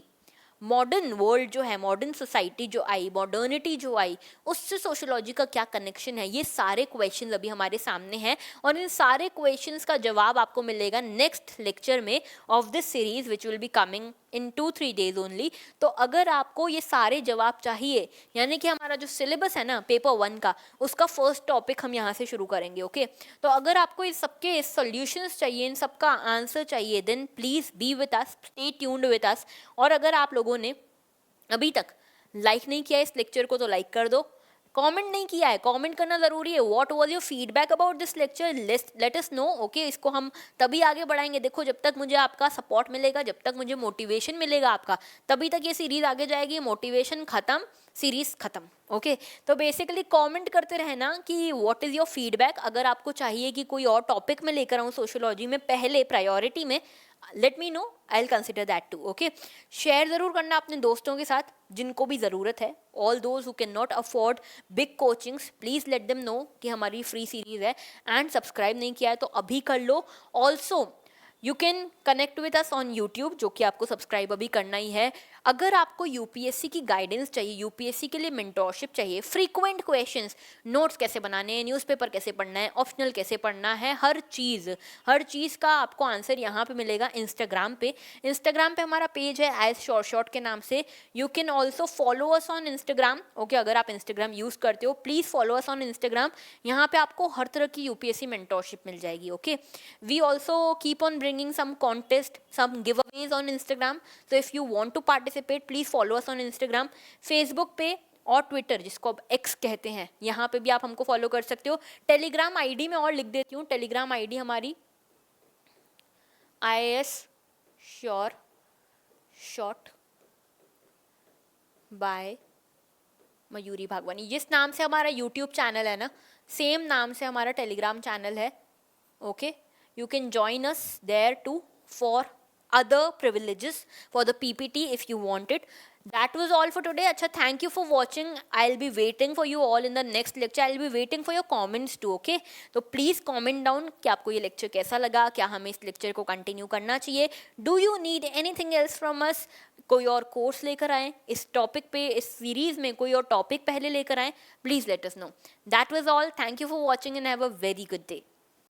Modern world जो है, मॉडर्न सोसाइटी जो आई, मॉडर्निटी जो आई, उससे सोशियोलॉजी का क्या कनेक्शन है? ये सारे क्वेश्चन अभी हमारे सामने हैं, और इन सारे क्वेश्चंस का जवाब आपको मिलेगा नेक्स्ट लेक्चर में of this series which will be coming in 2-3 days only. तो अगर आपको ये सारे जवाब चाहिए, यानी कि हमारा जो सिलेबस है ना पेपर 1 का, उसका फर्स्ट टॉपिक हम यहाँ से शुरू करेंगे। ओके, तो अगर आपको इस सबके सॉल्यूशंस चाहिए, इन सबका आंसर चाहिए, then please be with us, stay tuned with us. और अगर आप लोगों ने अभी तक लाइक नहीं किया इस लेक्चर को तो लाइक कर दो, कमेंट नहीं किया है, कमेंट करना ज़रूरी है। What was your feedback about this lecture, let us know. Okay, इसको हम तभी आगे बढ़ाएंगे। देखो, जब तक मुझे आपका सपोर्ट मिलेगा, जब तक मुझे मोटिवेशन मिलेगा आपका, तभी तक ये सीरीज़ आगे जाएगी। मोटिवेशन ख़त्म, सीरीज़ ख़त्म। ओके, तो बेसिकली कमेंट करते रहना कि व्हाट इज़ योर फीडबैक। अगर आपको चाहिए कि कोई और टॉपिक में लेकर आऊँ सोशियोलॉजी में पहले प्रायोरिटी में, let me know, I will consider that too. Okay, share ज़रूर करना अपने दोस्तों के साथ जिनको भी ज़रूरत है। All those who can not afford big coachings, please let them know कि हमारी फ्री सीरीज़ है। एंड सब्सक्राइब नहीं किया है तो अभी कर लो। Also you can connect with us on YouTube, जो कि आपको सब्सक्राइब अभी करना ही है। अगर आपको यूपीएससी की गाइडेंस चाहिए, यूपीएससी के लिए मेंटोरशिप चाहिए, फ्रीक्वेंट क्वेश्चंस, नोट्स कैसे बनाने हैं, न्यूज़पेपर कैसे पढ़ना है, ऑप्शनल कैसे पढ़ना है, हर चीज़ का आपको आंसर यहाँ पे मिलेगा इंस्टाग्राम पे। इंस्टाग्राम पे हमारा पेज है IAS शॉर्ट के नाम से। You can also follow us on Instagram. Okay, अगर आप इंस्टाग्राम यूज़ करते हो please follow us on Instagram. यहाँ पे आपको हर तरह की यूपीएससी मेंटोरशिप मिल जाएगी। Okay, we also keep on bringing some contest, some giveaways on Instagram. So if you want to participate, please follow us on Instagram, Facebook पे और Twitter जिसको अब एक्स कहते हैं, यहाँ पे भी आप हमको फॉलो कर सकते हो. टेलीग्राम आईडी में और लिख देती हूँ. टेलीग्राम आईडी हमारी IAS sure shot by Mayuri Bhagwani. जिस नाम से हमारा यूट्यूब चैनल है ना, सेम नाम से हमारा टेलीग्राम चैनल है. Okay, you can join us there too for other privileges for the PPT if you want it. That was all for today. अच्छा, thank you for watching. I'll be waiting for you all in the next lecture. I'll be waiting for your comments too. Okay, तो please comment down कि आपको ये lecture कैसा लगा, क्या हमें इस lecture को continue करना चाहिए. Do you need anything else from us? कोई और course लेकर आएं इस topic पे, इस series में कोई और topic पहले लेकर आएं. Please let us know. That was all. Thank you for watching and have a very good day.